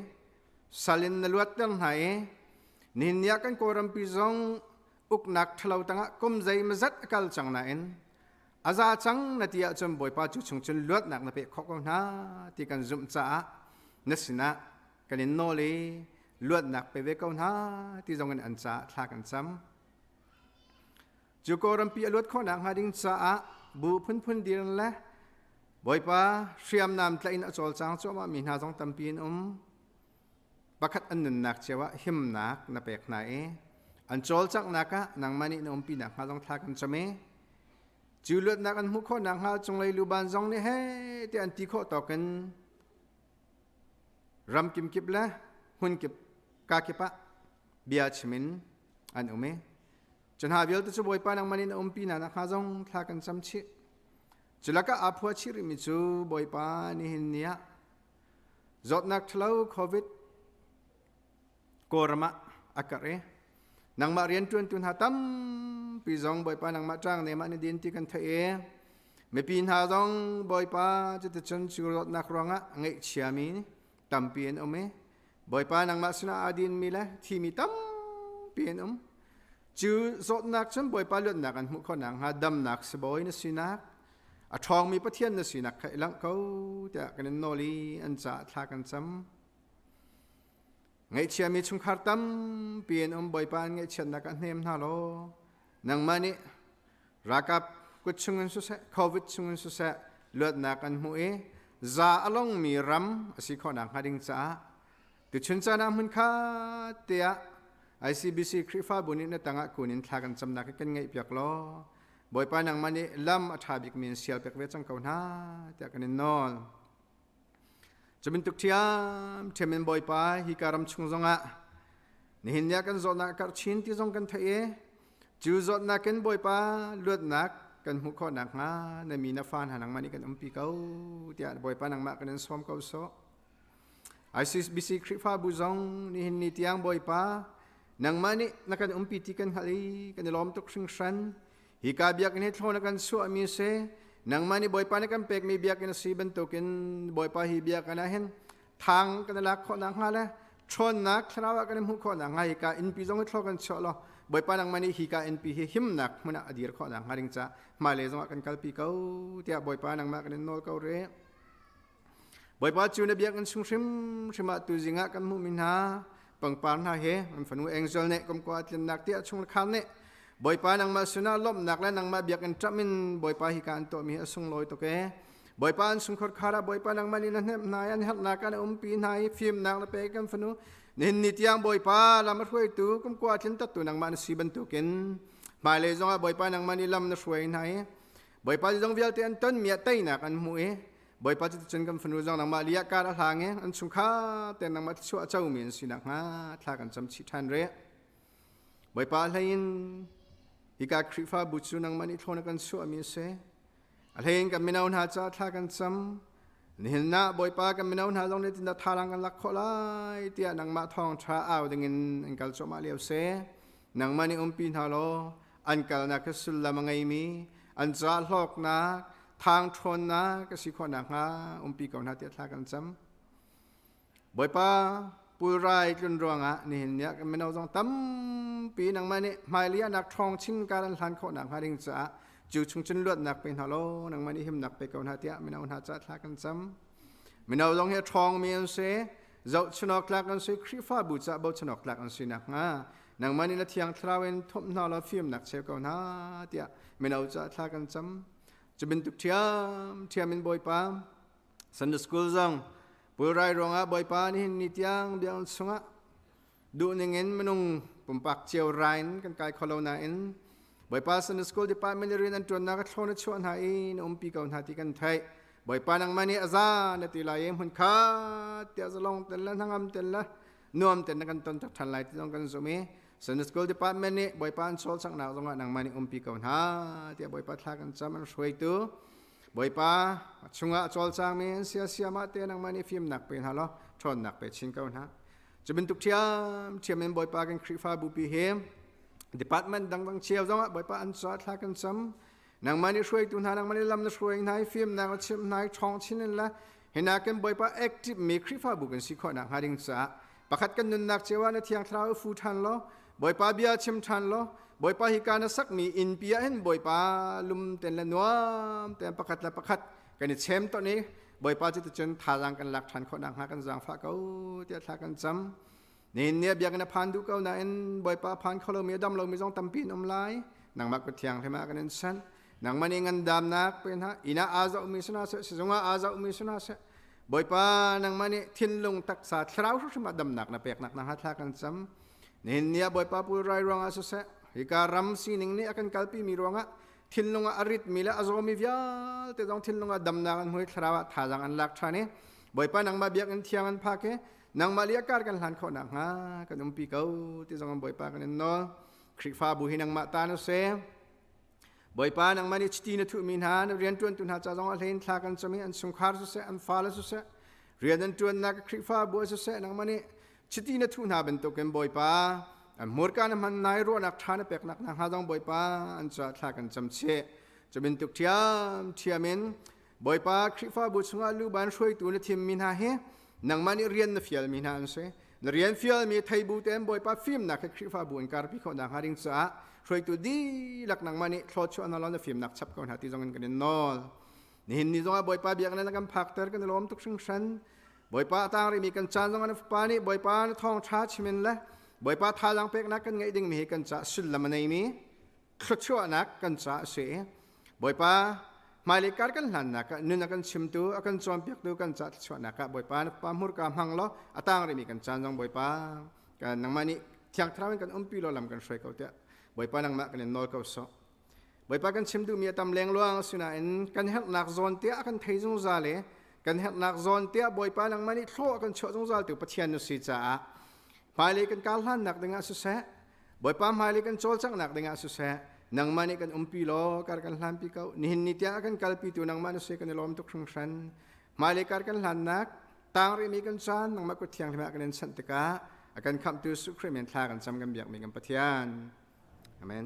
salin naluat dang hai ninnya kan koram pi zong uknak thlau tanga kum zai mazat akal chang na in aza chang natia chun boy pa chu chung chun luat nak na pe khok na ti kan zum cha nasina kanin nole luat nak pe ve kaun ha ti zong an cha thla kan cham chu koram pi luat kho nak ha ding cha bu phun phun dir la boy pa siam nam tlain achol chang choma mi na jong tampin pakhat an nun nak chewa him nak na pek na e an chol chak naka nang mani na pi nak ha jong thla kan chame chiulut nak an mu kho nang ha chung lai lu ban jong ni he ti an ti kho to kan ram kim kip la hun kip ka kipa bia chimin an ume chan ha bial tu boy pa nang mani na pi na ha jong thla kan cham chi chulaka apua chiri mi chu boy pa ni hin nia zot nak thlau covid korma akare nang ma rian tun hatam pi zong boy pa nang ma trang ne ma ni din ti kan the me pin ha zong boy pa chu te chun chu zot nak ronga ngai chiami tam pin ome boy pa nang ma suna adin mi la thi mi tam pin chu zot nak chun boy pa lut nak an mu kho nang ha dam nak se boy na sinak a thong mi pathian na sinak khai lang ko ta kan noli an cha thla kan cham ไงเชียมีชุมคาร์ตั้มเปลี่ยนบ่อยปานไงเชียนักเนมฮาโลนังมานี่รักกับกุศลสุดเสโควิดสุดสุดเสเลือดนักกันหัวซาอลงมีรำสิขอนักหาดิงจ้าตุชุนจานามุนคาเตียICBC คริฟ้าบุญนี่ตั้งกุนินทากันจำนักกันไงเปียกล้อบ่อยปานังมันนี่ลำอัฐาบิกมีเสียเปียกเวจังเขาหน้าเตียกันนอนจะเป็นตุกเทียมเทมินบ่อยปาฮิการำชุงจงะนี่เห็นยากันจอดนักการชินที่จงกันเทจูจอดนักกันบ่อยปาเลือดนักกันหุข้อนักงาในมีนาฟานหานังมันนี่กันปีเขาเตียบ่อยปานังมากันสวมเขาโซICBC คริฟ้าบุญงนี่เห็นนิตยังบ่อยปานังมันนี่นักการพิธีกันหาลีกันล้อมตุกชิงชันฮิกาบิยากันเฮทโลนักการสวมีเสนังมันนี่บ่อยปานักการเป็กมีบิยากันสีบันตุกินบ่อยปาฮิบิยากันเห็นทางกันลักข้อนักหาเลยชนนักชนะว่ากันหุข้อนักหาฮิกาอินปีจงเฮทโลกันชอลบ่อยปานังมันนี่ฮิกาอินปีหิมนักมันอดีตข้อนักหาริงจ้ามาเลยจงกันกัลปีเขาเตียบ่อยปานังมากันนอลเขาเร่บ่อยปาจูนเบียกันสุงชิมาตุจิงะกันมุมินหาปังปานหาเฮมันฝันว่าเอ็งเจลเนกมกวาดลินนักเตียชงคันเนบ่อยปานังมาสุนาลบนักและนังมาเบียกันจับมินบ่อยปาฮิการตัวมีสุงลอยตัวแกบ่อยปานสุงขดขาระบ่อยปานังมานี่นั่นเนนายอันหัดนักกันปีนายฟิล์มนักละเปกันฝันว่านิตยังบ่อยปาลำมาช่วยตัวกมกวาดลินตัดตัวนังมาสีบันตุกินมาเลยจงบ่อยปานังมานี่ลำน่ะช่วยนายบ่อยปาจงเวียลเตียนต้นเมียเตยนักอันมวยบ่อยปาจะจนกันฝันว่าจงนังมาเลียการทางเงอันสุขาแต่นังมาชั่วเจ้ามีนสินักฮะทากันจำชิทันเร่บ่อยปาเลยฮิกาคริฟ้าบุษนังมันอิทโนกันชั่วมีเสอะไรกันไม่เอาหน้าจ้าทากันจำนี่เห็นนะบ่อยปากันไม่เอาหน้าตรงนี้ติดทารังกันลักขอไล่เตียนังมาทองชาเอาดังเงินอันกัลจมาเลียวเสนังมันอิปีนฮาโลอันกัลนักสุลละมังไงมีอันจ้าหลอกนักทางชนนักก็สิขอนักฮะปีก่อนหน้าเตียทากันจำบ่อยปาปุยไรจนรวงอ่ะนี่เห็นเนี่ยกันไม่เอาตรงตั้มปีนังมันนี่ไม่เลี้ยนักทองชิงการลันขอนักหาดิงจ้าจู่ชุงจนเลือดนักเป็นฮัลโหลนังมันนี่หิมนักไปก่อนหน้าเตียไม่เอาหน้าจ้าทากันจำไม่เอาตรงเฮทองมีอันเสเจ้าชนกลักอันเสคริฟ้าบุษบ่ชนกลักอันเสนักงานังมันนี่ละเทียงทราเวนทบนาลฟิล์มนักเชฟก่อนหน้าเตียไม่เอาจ้าทากันจำจะเป็นตุกเทียมเป็นบ่อยปามสันเดสกูลจังปุยไรรองอ่ะบ่อยปานี่นิตยังเบียงสงะดูนึงเงินมันงปุ่มปักเจียวไรน์กันไกลคอลนาอินบ่อยปาสันสกูลดีปาร์ตเมนต์เรียนอันตรวจนักชนชวนหายนปีเก่าหน้าที่กันไทยบ่อยปานังมันนี่อาซาเนติลายหุ่นขาเตียจะลงเต็นละทั้งอัมเต็นละนวมเต็นกันต้นทันไลที่ต้องกันสมัยสันสกูลดีปาร์ตเมนต์นี่บ่อยปาโซลสังหน้าตรงนังมันนี่ปีเก่าหน้าเตียบ่อยปาทากันจำมันช่วยตัวบ่อยปาช่วงโซลสังมีเสียมาเตียนังมันนี่ฟิล์มหนักเป็นฮัลโหลชนหนักเป็นชิงเก่าหน้าจะเป็นตุกเทียมเป็นบ่อยปากันคริฟ้าบุปีเฮมดีพาร์ตเมนต์ดังเชียวจังบ่อยปาอันสอดทากันซ้ำนังมันนี่ช่วยตุนหานังมันนี่ลำน่ะช่วยนายฟิล์มนักชิมนายทองชิ้นนั่นละเห็นนักกันบ่อยปาแอคทีฟมีคริฟ้าบุกันสิขอนักหาดิงสาประคัดกันนุนนักเจ้าในเทียงทราวฟูทันล้อบ่อยปาเบียชิมทันล้อบ่อยปาฮิการสักมีอินเปียเห็นบ่อยปาลุมเต็นละนัวเต็นประคัดละประคัดกันนี่เชมตัวนี้บ่อยปาจะจนทารังกันหลักฐานขอนักหากันจางฟ้าเขาเตียทากันซ้ำนี่เนี่ยเบียกันพันดูเขาหน้าเอ็นบ่อยปาพันเขาเรามีดำเรามีจงตั้มปีนอมลายนังมักกระเทียงให้มากันนั่นสันนังมันเองเงินดำนักเป็นฮะอินาอาซาอุมิสนาเสสงอาซาอุมิสนาเสบ่อยปานังมันนี่ทิ้งลงตักษาเท้าชุดมาดำหนักนะเปียกหนักนะฮัทากันซ้ำนี่เนี่ยบ่อยปาปุยไรรองอาสุเสฮิการัมซีนิงนี่อากันกัลปีมีรองอ่ะทิ้งลงอาริดมีละอาซามีวิาแต่ต้องทิ้งลงอาดำหนักอันหัวเท้าท่าจังอันลักชานี่บ่อยปานังมาเบียกันเทียงอันพักเนังมาเลียการกันหลานเขาหนักฮะกันปีเขาที่จงบ่อยปากันนอคริฟ้าบุหินังมาตานุเสบ่อยปานังมันนี่ตีนทุมินหาเรียนจวนตุนหาจะจงเอาเล่นทากันสมัยอันสงครามสุเสอันฟ้าละสุเสเรียนจวนนักคริฟ้าบัวสุเสนังมันนี่ตีนทุนหาเป็นตัวกันบ่อยปาอันมรการมันนายรัวนักทานเปกนักนักหาจงบ่อยปาอันจะทากันจำเชจะเป็นตุกเทียมินบ่อยปาคริฟ้าบุษงาลูบันช่วยตัวในทีมมินหาเฮนังมันเรียนฟิลมีนานเสเรียนฟิลมีไทยบูเต็มบ่อยปาฟิล์มนักคริฟ้าบุญการพิโคนักหาริงสะช่วยตัวดีหลักนังมันนี่โคชวนนลฟิล์มนักชับก่อนหาที่จงกันนอลนี่เห็นนี่จงบ่อยปาเบียกันนักการพักเตอร์กันล้อมทุกสิ่งชั้น บ่อยป้าต่างรีมีกันจานตรงนั้นปานี่บ่อยป้าท้องช้าชิมินละบ่อยป้าทาลังเป็กนักกันไงดิ่งมีกันจะสุดละมันในมีครุชั่วนักกันจะเสียบ่อยป้ามาลิการกันหลันนักนุนกันชิมตัวกันจอมเปียกตัวกันจะชั่วนักบ่อยป้าปามุรกามหังล้อต่างรีมีกันจานตรงบ่อยป้ากันนังมันนี่เที่ยงทรากันปีโลลำกันช่วยเขาเตะบ่อยป้านังมากันนอลเขาสบ่อยป้ากันชิมดูมีตำแรงลวงสุนันกันเห็นนักโซนเตะกันเทยงซาเลกันเห็นนักโซนเตะบ่อยป้านังมันนี่โซ่กันชั่วจงซาลตัวปะเทียนนุสิจ้ามาลิกันการหันนักdenganสุเสะบ่อยป้ามาลิกันโจลจังนักdenganสุเสะนังมันนี่กันปีโลการกันหันปีเขานิหินนิตยากันกัลปีตัวนังมันนุสิกันลอมตุกชงชันมาลิการกันหันนักต่างรีมีกันจานนังมากุเทียงที่มากันสันติกาakan kam tu sukri men tha kan sam gam biak mi gam pathian amen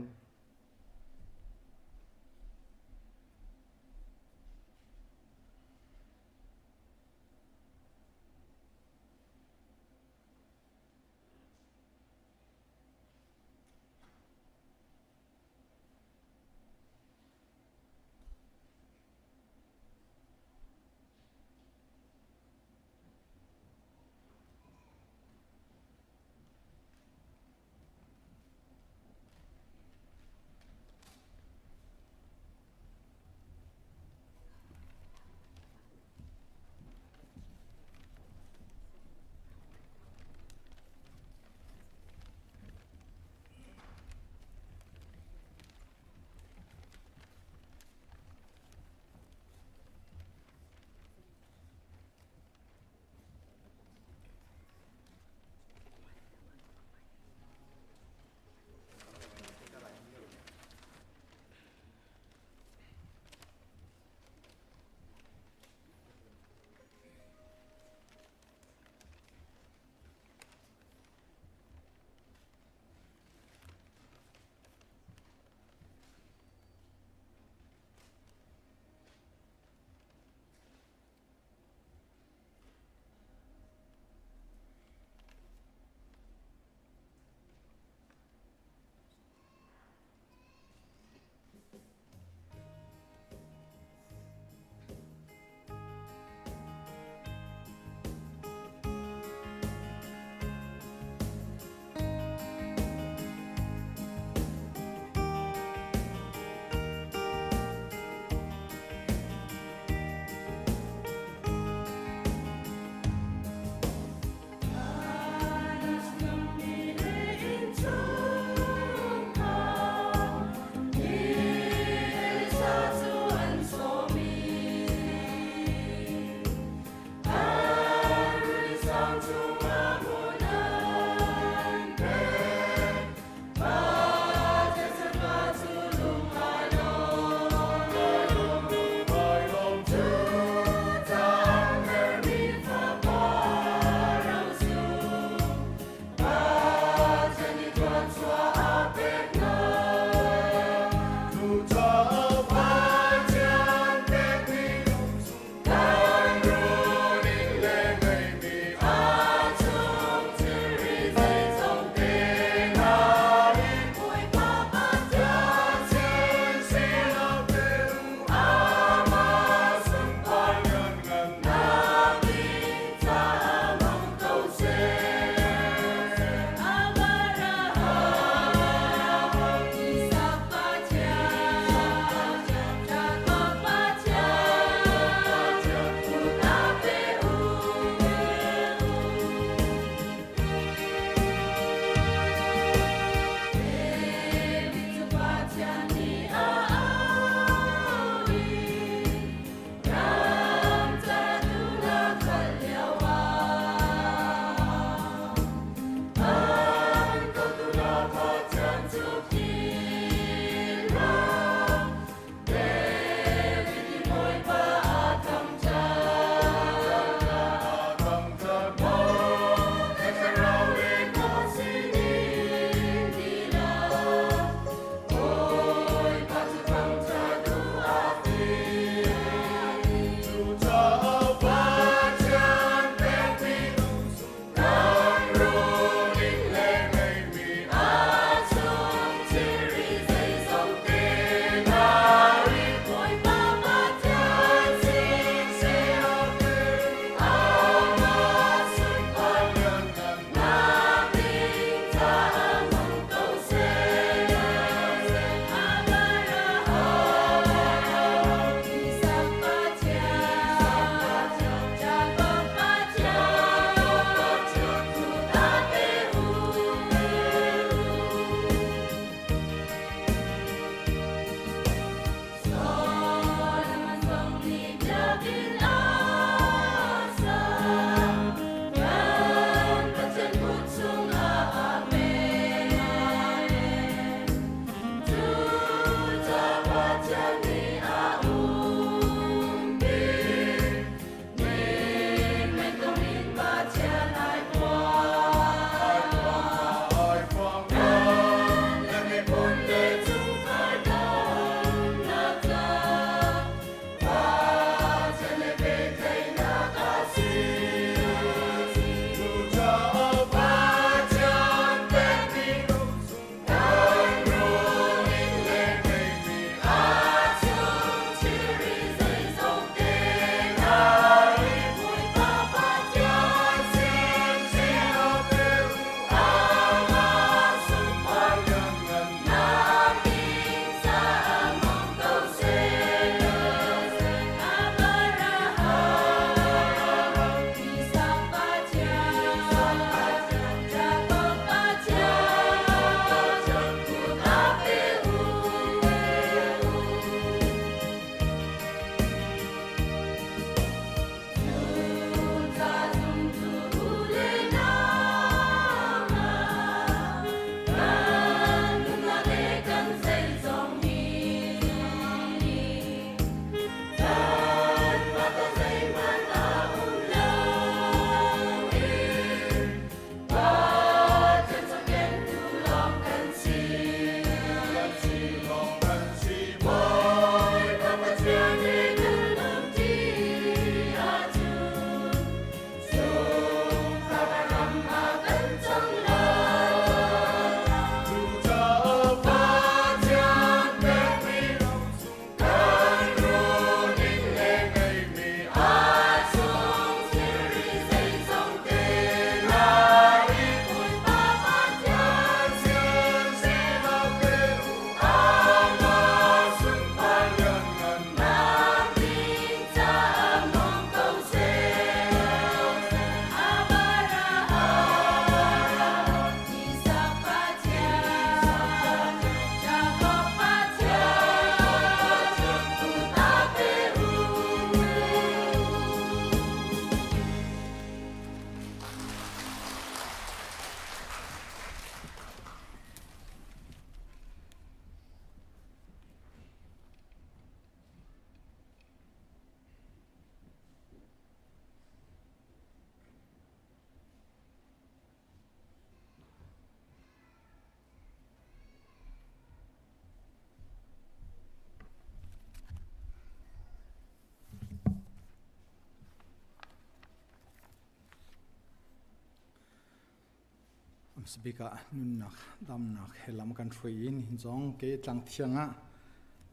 สบิกะนุนนักดำนักเฮลัมกันช่วยอินหินจงเกตังเทียงะ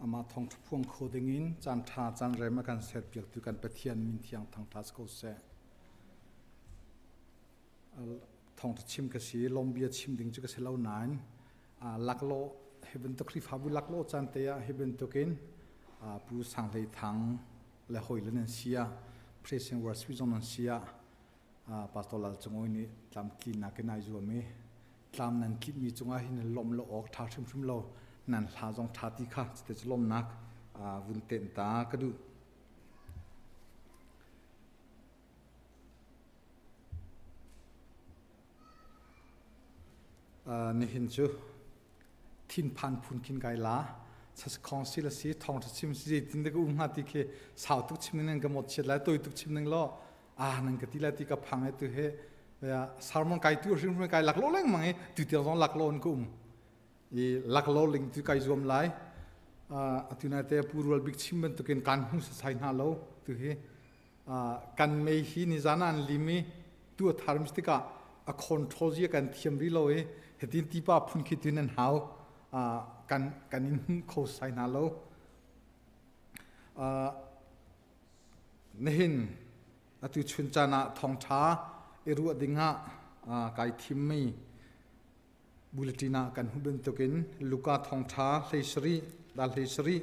อามาทองพวงโคดิงินจันทาจันเรมากันเสร็จเปียกตุกันเปทียนมินเทียงทางทัสโกเซทองชิมกษีลมเบียชิมดิ่งจุกเสลาวนานลักโลเฮเบนตุคริฟาบุลักโลจันเตียเฮเบนตุกินปูสังเลยทังและหอยเลนเซียเพรสเซนวอร์สวิจอนเซียปาสตอลจงอยนี่ตามกินนักนายจัวมีตามนั้นคิดมีจงอาหินลมโลออกท่าชิมโลนั่นหาจงท่าที่ข้าจะจะลมนักวุ้นเต็นตากระดูนี่เห็นจูทินพันพุนกินไก่ลาสักครั้งสิละสิทองชิมสิทินเด็กอุ้งหัดที่เคสาวทุกชิมนึงก็หมดเฉลี่ยตัวทุกชิมนึงล้อนั่นก็ที่ละที่กับพังไอ้ตัวเฮ่สารมันไก่ตัวชิมมันไก่หลักโลเล่งมั้งตัวเดียวต้องหลักโลนกุ้มอีหลักโลลิงตัวไก่รวมไล่ตัวนั้นแต่ผู้รัวบิ๊กชิมมันตัวกินกันหุ่นใส่หน้าโลตัวเฮ่กันไม่ฮีนิจานันลิมีตัวทาร์มสติกะคอนโทรลยี่กันเทียมริโลเเหตุที่ป้าพุ่นคิดถึงนั้นหาวกันอินโคไซนาโลนี่เห็นตุชุนจานะทองท้าเอรุอดิงะไก่ทิมมีบุลตินากันหุบนตุกินลูกาทองท้าเลสรีดัลเลสรี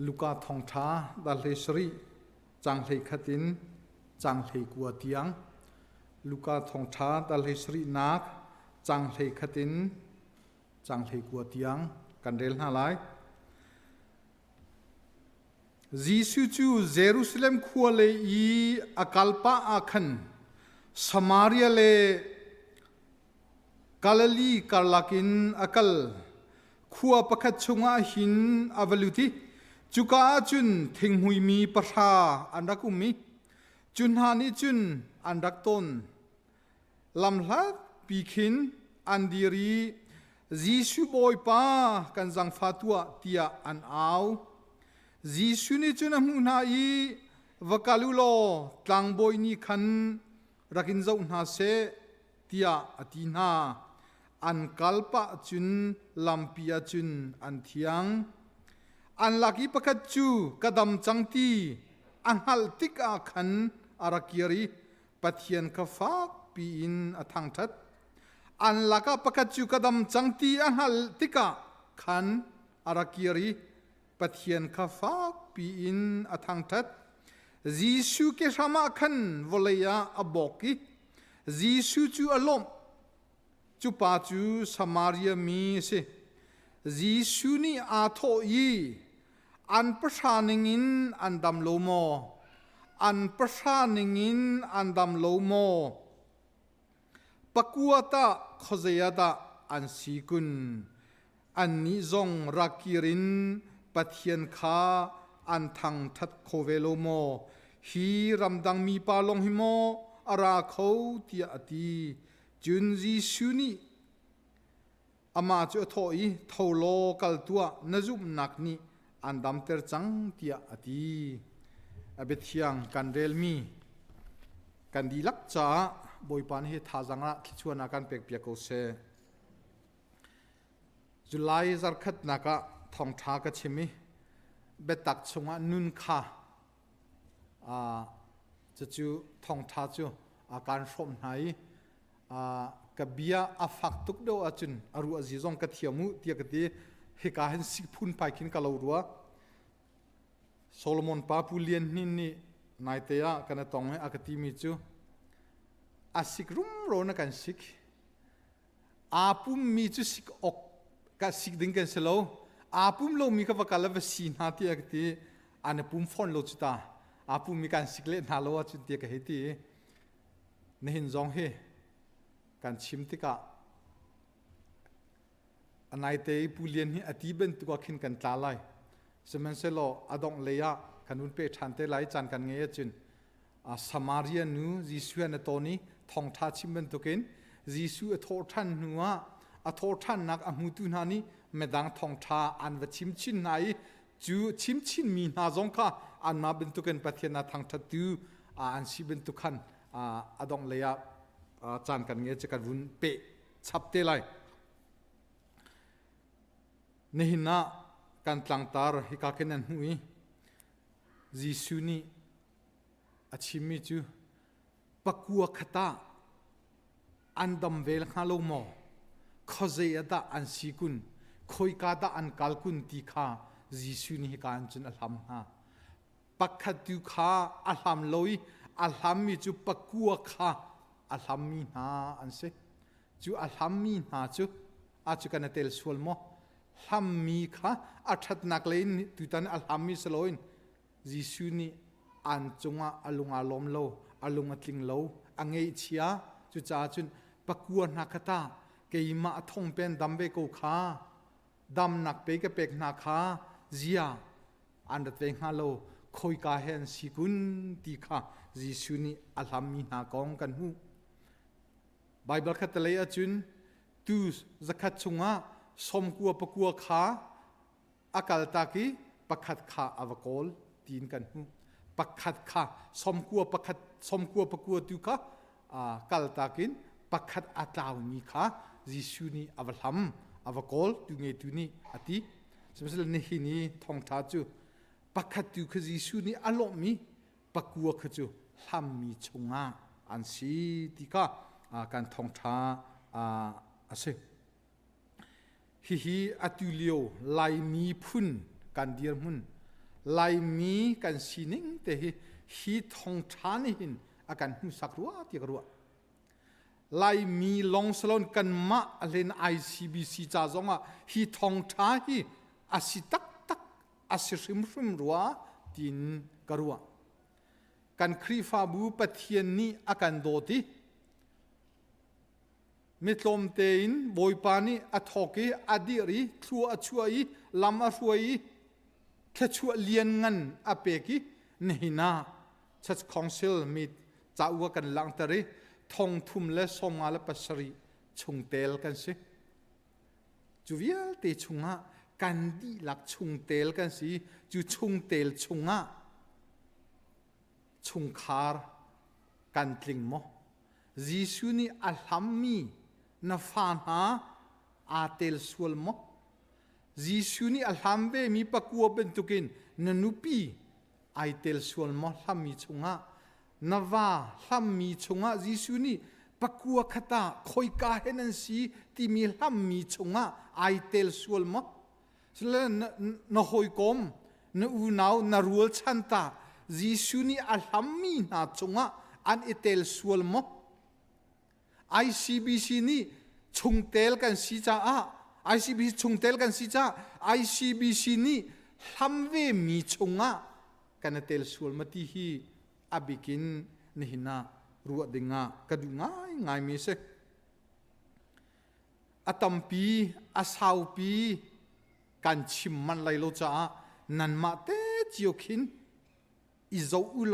ลูกาทองท้าดัลเลสรีจังเลขัดินจังเลกัวเตียงลูกาทองท้าดัลเลสรีนักจังเลขัดินจังเลกัวเตียงกันเดลนาไลจีซูจูเยรูซาเล็มขัวเลอีอาคัลปะอาคันสมารียเลกาลลีคาร์ลักินอาคัลขัวประคัตชงอาหินอาวลุติจุกาจุนทิ้งหุยมีประชาอันรักอุมีจุนฮานิจุนอันรักตนลำลัดปีขินอันดีรีจีซูบอยป้ากันจังฟาตัวเตียอันเอาจีซูนี่จุนมุนาอีวกาลุโลตังบอยนี่ขันรักินเจ้าหน้าเสเตียอตินาอันกัลปะจุนลำปียจุนอันเทียงอันลักอีปะกัดจูกระดำจังตีอันฮัลติกอาขันอารักิรีปัทยันกฟ้าปีอินอทังทัดอันลักปะกัดจูกระดำจังตีอันฮัลติกาขันอารักิรีปัทยันกฟ้าปีอินอทังทัดจีซูเกชามาขันวลยาอบอกกีจีซูจูอลมจูปาจูสมารียมีเสจีซูนี่อาโทยีอันประชาหนึ่งอันดำโลโมอันประชาหนึ่งอันดำโลโมปะกัวตาขเซียตาอันสีกุนอันนิจงรักกิรินปัทยันคาอันทังทัดโคเวโลโมฮีรำดังมีปาลงหิโมอาราเขาเตียตีจุนจีซูนีอามาจุทอยทาวโลกัลตัวนจุมนักนี้อันดำเตอร์จังเตียตีอเบทียงกันเรลมีกันดีลักจ้าบอยปานเฮทาจังละคิดชวนนักันเปียกเปียกโอเซจุลัยจัรขัดนักทองท้ากชิมิเบตักชงะนุนคาจะจูทองท้าจูอาการสมไหนกับเบียอาฟักตุกโดอาจุนอารุอาจิจงกัดเทียมุเตียกตีเฮกาเห็นสิพุนไปกินกะลาวรัวโซโลมอนปาปูเลียนนี่นายเตียกันตองให้อากติมิจูอาสิกรุมโรนักันสิกอาปุ่มมีจูสิกอกกับสิกดึงกันเสลาอาปุ่มโลมีกับกัลเลวสีนาเตียกตีอันปุ่มฟอนโลจุตาอาปุ่มมีการสิกเล่นาโลจุดเตียกเฮตีนี่เห็นจงเฮการชิมติกะอันไหนเตยปูเลียนนี่อธิบันตัวขึ้นกันตาไลสมัยเสลออดองเลียกันนุ่นเปชันเตไลจันกันเงียจุนสมารียนูจีซูอันตัวนี้ทองท้าชิมบันตัวกินจีซูอโททันนัวอโททันนักอมุตุนานี้เมดังทองท้าอันว่าชิมชินไหนจูชิมชินมีนาจงค่ะอันมาเป็นตัวกันปะเทียนทางทัดดูอันสิเป็นตัวขันอดองเลียจานกันเงี้ยจะกันวุ้นเปะ ชับเตลัยนี่หินะการตลังตาร์ฮิกาเกนันหุยยิสุนีอาชิมิจูปักกัวขตาอันดำเวลข้าโลมอข้าเจียดาอันสีกุนคอยกาดาอันกัลกุนตีข้ายิสุนีฮิกาอันจุนอัลฮัมฮาปักขัดดูข้าอัลฮัมลอยอัลฮัมมิจูปักกัวข้าอัลฮัมมีนาอันเซจูอัลฮัมมีนาจูอาจูกันเตลสวลมอฮัมมีข้าอัฐนักเลนตุตันอัลฮัมมิสโลอินยิสุนีอันจงอาลุงอาลมโลอาลุงอัตลิงโลอังเอเชียจุจ้าจุนปักวนนักตาเกี่ยมาทงเป็นดำเบกูขาดำนักเปกเปกนักขาเจียอันดัดเวงฮาโลคอยกาเฮนสิกุนตีขายิสุนีอัลฮัมมีนากองกันหูไบเบิลขัดเลยจุนตูสกัดชงอาสมกัวปักกัวขาอากาลตากีปักขัดขาอวกอลตีนกันหูปักขัดขาสมกัวปักขัดสมกัวปักกัวตุขากัลตากินปักขัดอัตลาวมีขายิสุนีอวลัมอวกอลตุเงตุนีอติสมัยนั้นนี่นี่ท่องท้าจูปักขัดตุขยิสุนีอารมณ์มีปักกัวขจูลัมมีชงอาอันสีติกาการท่องท้าอาเซฮิอตุเลียวไลมีพุนการเดียร์มุนไลมีกันสินิงแต่ฮิท่องท้านี่หินอาการหูสักรัวที่กรัวไลมีลองสลอนกันมาเลน ICBC จ้าจงฮิท่องท้าฮิอาศิตักตักอาศิริมริมรัวตินกรัวกันครีฟาบูปะเทียนนี้อาการโดติมิตรลมเตอินบอยปานีอัทอกะอดีรีทัวช่วยลำอช่วยแค่ช่วยเลียนเงินอเปกินี่นาชัดคอนซิลมีจ้าวักันหลังตรีทองทุ่มและสมมาและปัสรีชงเตลกันสิจูเวียลเตชงะกันดีหลักชงเตลกันสิจูชงเตลชงะชงคาร์กันตลิงโมยิสุนีอัลฮัมมีนาฟานฮาอาเตลสวลโมยิสุนีอัลฮัมเวมีปักวัวเป็นตุกินนันุปีไอเตลสวลโมฮัมมีชงะนาวาฮัมมีชงะยิสุนีปักวัวขตาคอยกาเฮนันสีที่มีฮัมมีชงะไอเตลสวลโมสเลนหอยกอมนอูนาวนารัวชันตายิสุนีอัลฮัมมีนาชงะอันเอเตลสวลโมICBC นี่ชงเตลกันสิจ้าICBC ชงเตลกันสิจ้า ICBC นี่ทำเวมีชงกันเตลสวลมาที่ฮีอาบิกินนี่นารัวดิงากระดูง่ายมีเสกอาตัมปีอาสาวปีกันชิมมันไหลโลจ้านันมาเตจิโอคินอิโซอุโล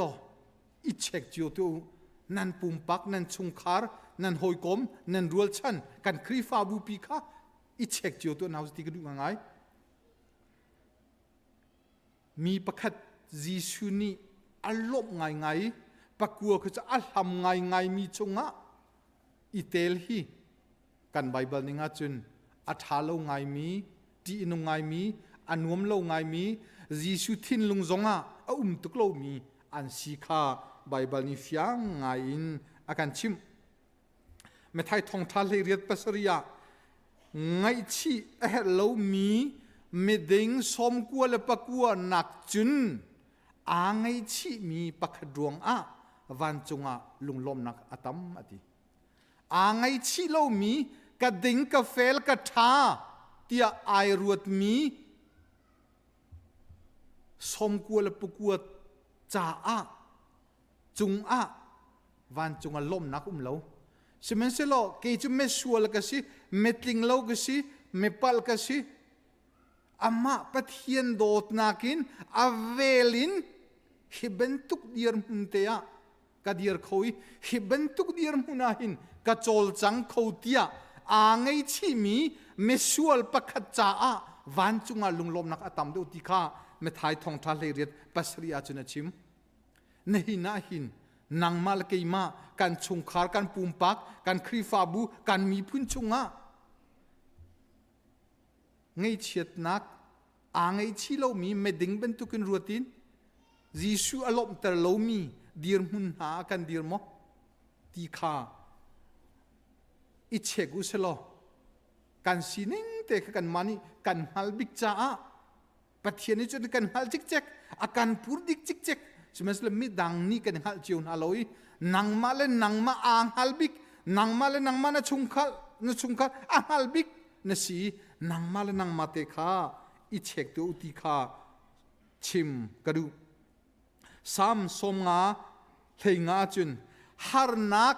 อิเช็กจิโอตูนันปุ่มปักนันชงคาร์นันหอยกอมนันรัวชันกันครีฟาบูปีค่ะอิเช็กจิโอตัวนาวสติกระดูง่ายมีประคัดยิสุนีอารมณ์ง่ายปักกัวคือจะอัลฮัมง่ายมีชงะอิเตลฮีกันไบเบิลนิงาจุนอัฐาโลง่ายมีดีอินุง่ายมีอันวมโลง่ายมียิสุทินลุงจงะตุกโลมีอันสีขาไบเบิลนิฟยังง่ายอินอาการชิมไม่ไทยท่องทะเลเรียดปัสริยาไงชีโลมีไม่ดึงสมกัวและปักกัวหนักจุนไงชีมีปักดวงวันจงลุงลมนักอตัมอติไงชีโลมีกระดิ่งกาเฟลกระทาเตียไอรวดมีสมกัวและปักกัวจ่าจุงวันจงลมนักโลสมัยเสลเกจิเมชัวลกสิเมติงโลกสิเมปัลกสิอามาปะเทียนโดดนักินอเวลินฮิบันตุกเดียร์มุนเตียกะเดียร์เขาฮิบันตุกเดียร์มุนาหินกะโจลจังเขาเตียไงชีมีเมชัวลปะขัดจ่าวันจุงลุงลมนักอตัมเดอุติคาเมทายทองทะเลเรียดปัสริอาจุนชิมนี่นาหิน นางมาลเกยมาการชงคาร์การปุ่มปักการครีฟาบูการมีพุ่นชงะไงเฉียดนักไงชีเรามีเมดิงเป็นตุกันรัวตินยิสูอารมณ์แต่เรามีดีร์มุนหากันดีร์มอตีขาอิเชกุสโลกันสีนิงเตะกันมานี่กันฮัลบิกจ้าปะเทียนนี่จนกันฮัลจิกเจกอาการพูดดิกจิกเจกสมัยสมิดังนี่กันฮัลจิวนฮัลโลยนังมาเลนังมาอ่างฮัลบิกนังมาเลนังมานะชุงคัลอ่างฮัลบิกนะสีนังมาเลนังมาเตะขาอิเชกตัวอุติขาชิมกระดูสามสมงาเฮงาจุนฮาร์นัก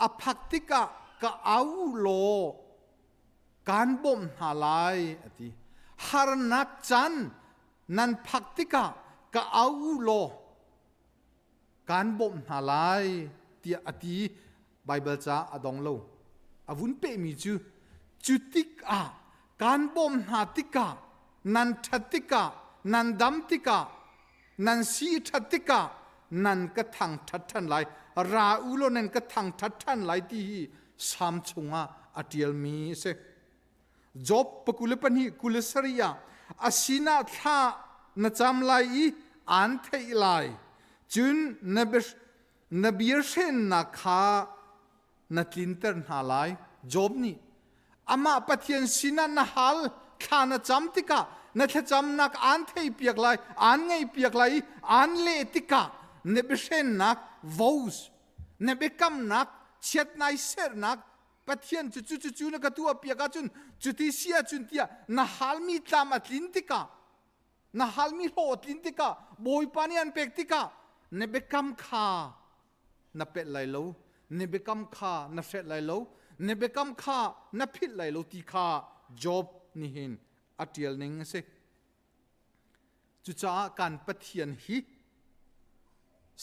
อภักติกะกะเอาโลการบ่มหาลายอธิฮาร์นักจันนันภักติกะกะเอาโลการบ่มหาลายเตียอธิไบเบิลจ้าอดองโลอวุนเปมีจุติกะการบ่มหาติกะนันทัติกะนันดัมติกะนันสีทัติกะนันกระทังทัดทันไหลราอุโลนันกระทังทัดทันไหลที่สามชงอาอเดียลมีเสจบปกุลปนิกุลสริยาอาศินาท่านจำไหลอันเทไลจุนนบีเชนนักขานัดลินเตอร์หาไหลจบนี่อามาปฏิญสินานาฮัลข้านาจำติกะนัดจำนักอันเทยเปียกไหลอันไงเปียกไหลอันเลติกะนบีเชนนักวอสนบีกัมนักเช็ดนายเสรนักปฏิญจุนักตัวเปียกจุนจุติเสียจุนเตียนาฮัลมีตามอัตลินติกะนาฮัลมีโหดลินติกะบอยปานีอันเป็กติกะนบีกัมขานับเป็ดไหลโลนบีกัมขานับเสร็จไหลโลนบีกัมขานับพิดไหลโลตีขาจบนี่เห็นอัตเดียลนิงเสจุจ้าการปฏิญฮี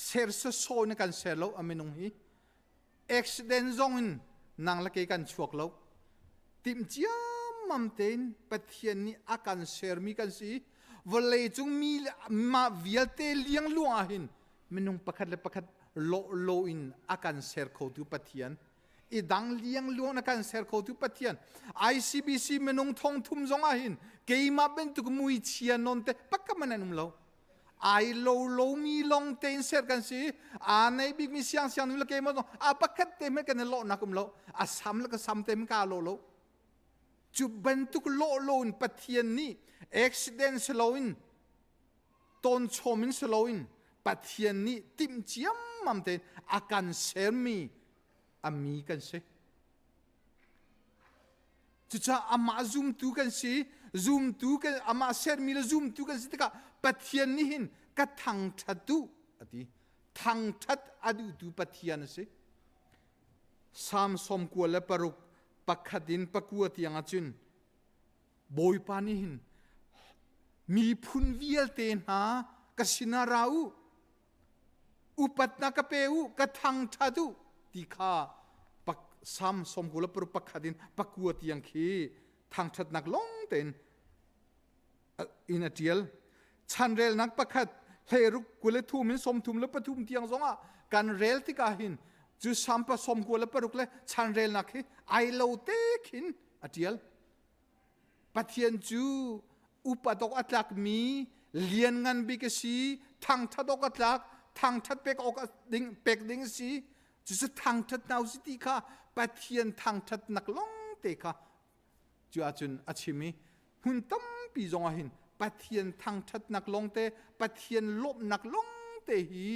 เซอร์โซในการเซลล์อเมนงฮีเอ็กซ์เดนซงนางละเกกันชวกเราติมจ้ามัมเตนปฏิญนี้อาการเซอร์มีกันสิวันเลยจงมีมาวิลเตเลียงลัวหินเมนงประคัดและประคัดโลอินอาการเซอร์เขาตุปฏิญอีดังเลียงลัวนักการเซอร์เขาตุปฏิญ ICBC เมนงทองทุ่มจงอาหินเกยมาเป็นตุกมุยเชียนนเตปักกะมันนุ่มเราไอโลมีลงเตนเซอร์กันสิในบิ๊กมีเสียงนุ่มละเกยมาตรงปักกัดเต็มกันโลนักเราซ้ำแล้วก็ซ้ำเต็มกาโลจุบันตุกโลนปฏิญนี้ accident สโลอินตอนชมินสโลอินปฏิญนี้ติมเจียมมัมเตนอาการเซอร์มีมีกันสิจุจ้าอามาซูมตูกันสิซูมตูกันอามาเซอร์มีแล้วซูมตูกันสิตะกะปฏิญนี้หินกะทังทัดตูอดีทังทัดอดูตูปฏิญนสิสามสมกัวและปรุกปักขัดินปักกัวที่ยังจุนบอยปานิหินมีพุนวิลเตนหากสินาราอูอุปัตนักเปอูกะทังทัดูตีข้าปักสามสมกัวและปรุกปักขัดินปักกัวที่ยังคีทังทัดนักลงเตนอินเดียลชันเรลนักปักขัดเฮรุกกุเลทุมินสมทุมและปทุมที่ยังสงะการเรลที่กาหินจูสัมปสมกัวและปรุกเลยชันเรลนักไอโลเตคินอเดียลปฏิญจูอุปตกอัตลักมีเลียนงันบิกสีทางทัดอกอัตลักทางทัดเป็กอกดิงเป็กดิงสีจูจะทางทัดนาวสิติค่ะปฏิญทางทัดนักลงเตค่ะจูอาจุนอาชิมีหุ่นตั้มปีจงอาหินปฏิญทางทัดนักลงเตปฏิญลบนักลงเตฮี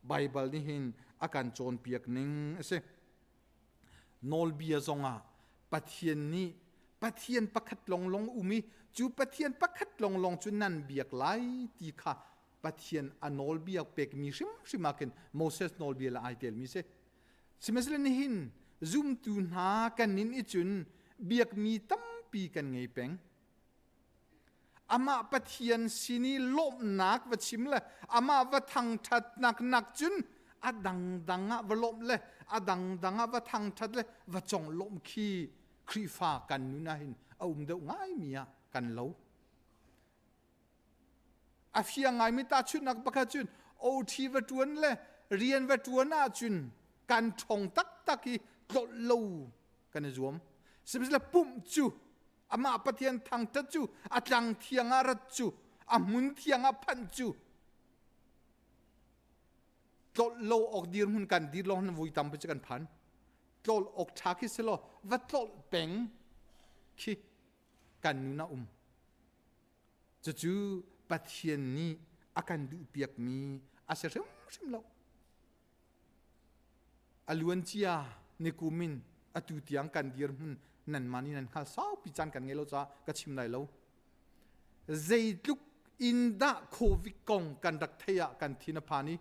ไบเบิลนี่หินอาการโจรเปียกนิงเสนอลเบียจงอาปฏิญนี้ปฏิญประคัดลงอุมีจูปฏิญประคัดลงจุนันเบียกไหลตีค่ะปฏิญอนอลเบียกเป็กมีชิมาเกนโมเสสนอลเบียละไอเดลมีเสสิมัสเลนหินซุมตูนหากันนินอิจุนเบียกมีตั้มปีกันไงเป็งอามาปฏิญสินีลบนักวัชิมเลยอามาวัทังทัดนักจุนอดังวลบเลยอดังวัทังทัดเลยวัจงลมขี้ครีฟ้ากันนู่นนะหินเอาเดาง่ายมีกันเล่าอาเฟียง่ายไม่ตาชุดนักประกาศจุนโอทีวัดวนเลย เรียนวัตถุน่าจุนการทงตักที่โลโลกันจวมสมัยละปุ่มจูอามาปะเทียนทางทัจูอาจังเทียงอารัจูอามุนเทียงอาพันจูโลโลออกดีรุ่นกันดีร้อนวุยตามไปจักันพันโลออกทักที่สโลวัดโลเป็งคีกันนุนาจูปะเทียนนี้อาการดูเปียกมีอาเสริมโลอลวนเชียเนกูมินอตุติยังกันดีร์มุนนันมานีนันข้าสาวพิจารณ์กันเงโลจ้ากระชิมไหลโลเจลุกอินดาโควิกงกันรักเทียกันทินพานี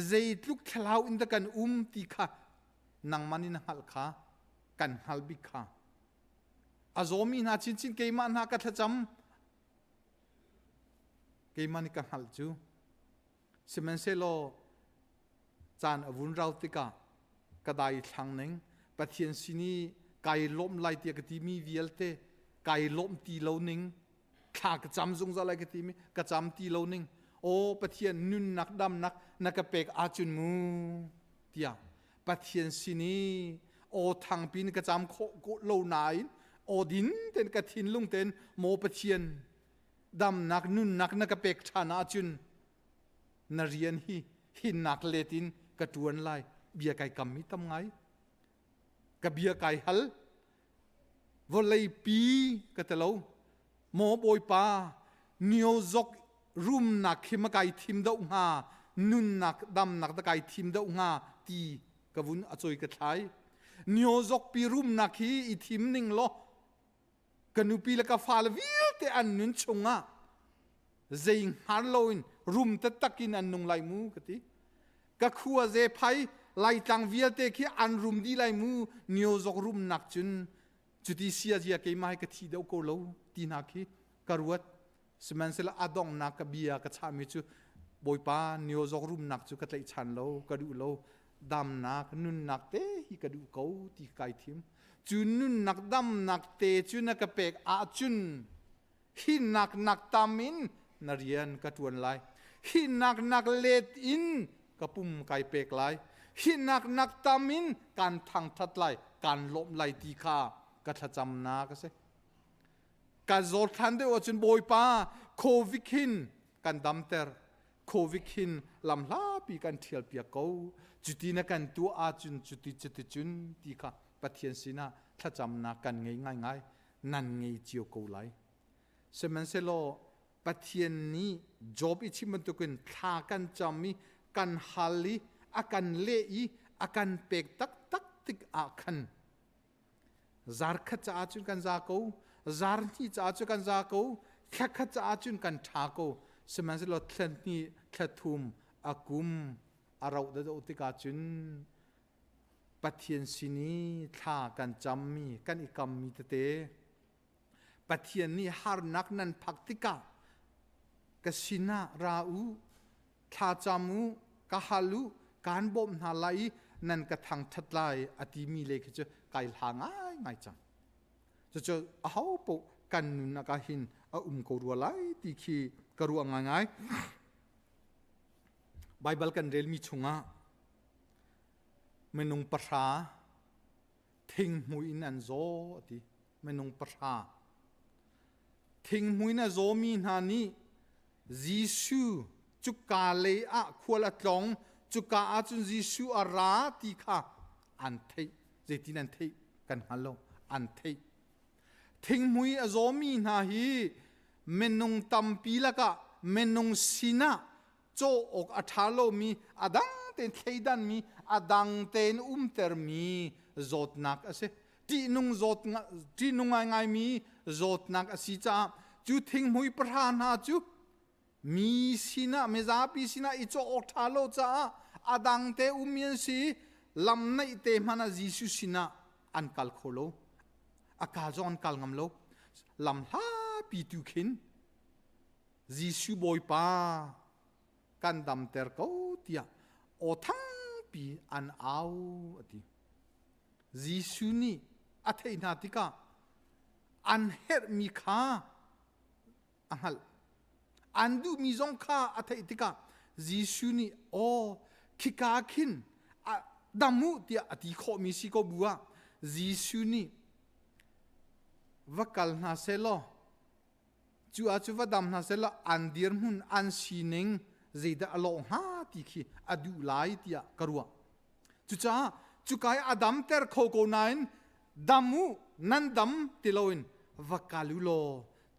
เจลุกเทลาวอินดากันตีข้านังมานีนังฮัลข้ากันฮัลบิข้าอาโซมีนาชินเกย์มันหากัทจำเกย์มันนี่กันฮัลจูสิมันเซโลจานอวุนเราติกากระไดทางหนึ่งปะเทียนสินีไก่ล้มไล่เตียกตีมีเวียลเตไก่ล้มตีเหล่านึงข้ากระจำทรงจะไล่กตีมีกระจำตีเหล่านึงโอ้ปะเทียนนุ่นนักดำนักกระเปกอาจุนมูเตียปะเทียนสินีโอทางปีนกระจำโคเหล่าไหนโอดินเต็นกระทินลุงเต็นโมปะเทียนดำนักนุ่นนักกระเปกชานาจุนนาเรียนหินนักเลตินกระตวนไล่เบียไก่กำมิทำไงกับเบียไก่ฮัลวลัยปีกะตะโลโมบอยปานิโอซอกรุมนักขิมไก่ทิมดาวงานุนนักดำนักตะไก่ทิมดาวงาตีกะวุนอจอยกะไทยนิโอซอกปีรุมนักฮีอีทิมนิงโลกันนุปีละกะฟาลวิลเตอันนุนชงะเซิงฮาร์โลอินรุมตะตักินอันนุงไลมูกะติกะคัวเซไพไล่ตังเวียเตคีอันรุมดีไลมูนิโอซอกรุมนักจุนจุดที่เสียจีเกย์มาให้กทีเดียวก็รู้ตีนักฮีกระรวดสมัยเสละอดองนักกเบียกชามิจูบอยปานิโอซอกรุมนักจูกระไลชันโลกระดูโลดำนักนุนนักเตฮีกระดูเขาตีไก่ทิมจูนุนนักดำนักเตจูนักกระเปกอาจุนฮินักตามินนาเรียนกระตวนไลฮินักเลดอินกระปุ่มไก่เปกไลฮินักตามินการทางทัดไลการล้มไลตีข้ากระจำนาก็เสการโจทย์ทันเดียวจนบอยป้าโควิดหินการดำเตอร์โควิดหินลำลาปีการเที่ยวเปียกเขาจุดที่นักการตัวอาจุนจุดที่จุนตีข้าปะเทียนสินะถ้าจำนากันง่ายนั่นไงเจียวกูไลเสมันเสโลปะเทียนนี้จบอิชิมันตุกินทากันจำมีกันฮัลลีอากันเลี้ยอากันเปกตักติกอาคันซาร์ขจะอาจุนกันซาโกซาร์นี่จะอาจุนกันซาโกแค่ขจะอาจุนกันทาโกสมัยสิเราทนนี่ททุมอากุมอาเราเดาติกาจุนปะเทียนสินีทากันจำมีกันอีกคำมีเตปะเทียนนี่ฮาร์นักนันพักติกากสินาราอูทาจามูกะฮัลูการบ่มนาไลนั่นกระทังทัดไลอติมีเลขจะไกลหางง่ายจังจะเอาปกกันนุนกะหินกรัวไลตีขีกรัวง่ายไบเบิลกันเรลมีชงะเมนุงปราทิ้งมุยนันโซติเมนุงปราทิ้งมุยนันโซมีนานี้ยิสูจุกาเลอะขวลตองจุกาอาจุนยิสูอาราติค่ะอันเทเจตินันเทกันฮัลโหลอันเททิ้งมุยอโซมีนาฮีเมนุงตัมปีละกะเมนุงสินะโจอกอัฐาโลมีอดังเต็นเคดันมีอดังเต็นเตอร์มีโจดนักเสที่นุ่งโจดที่นุ่งง่ายมีโจดนักสิจ้าจูทิ้งมุยประธานหาจูมีสินะเมซาปีสินะอิโจอกทาโลจ้าอดังเตมีนสีลำในเตมันจิสุสินะอันกัลโคโลอากาศอันกัลงำโลลำลาปีตุขินจิสุบอยปากันดำเตอร์เขาเตียโอทั้งปีอันเอาติจิสุนี่อัฐินาติกาอันเฮรมีค่าอันดูมีจงค่าอัฐิติกาจิสุนี่โอ คิกาขินดัมมุเตียอติโคมิสิโกบัวจีซูนี่วักลนาเซโลจูอาจูวัดดัมนาเซโลอันเดียร์มุนอันซีนิงเจดอโลฮาติคีอดูไลเตียกรัวจูกายอดัมเตอร์โคโกนายนดัมมุนันดัมติโลอินวักลุโล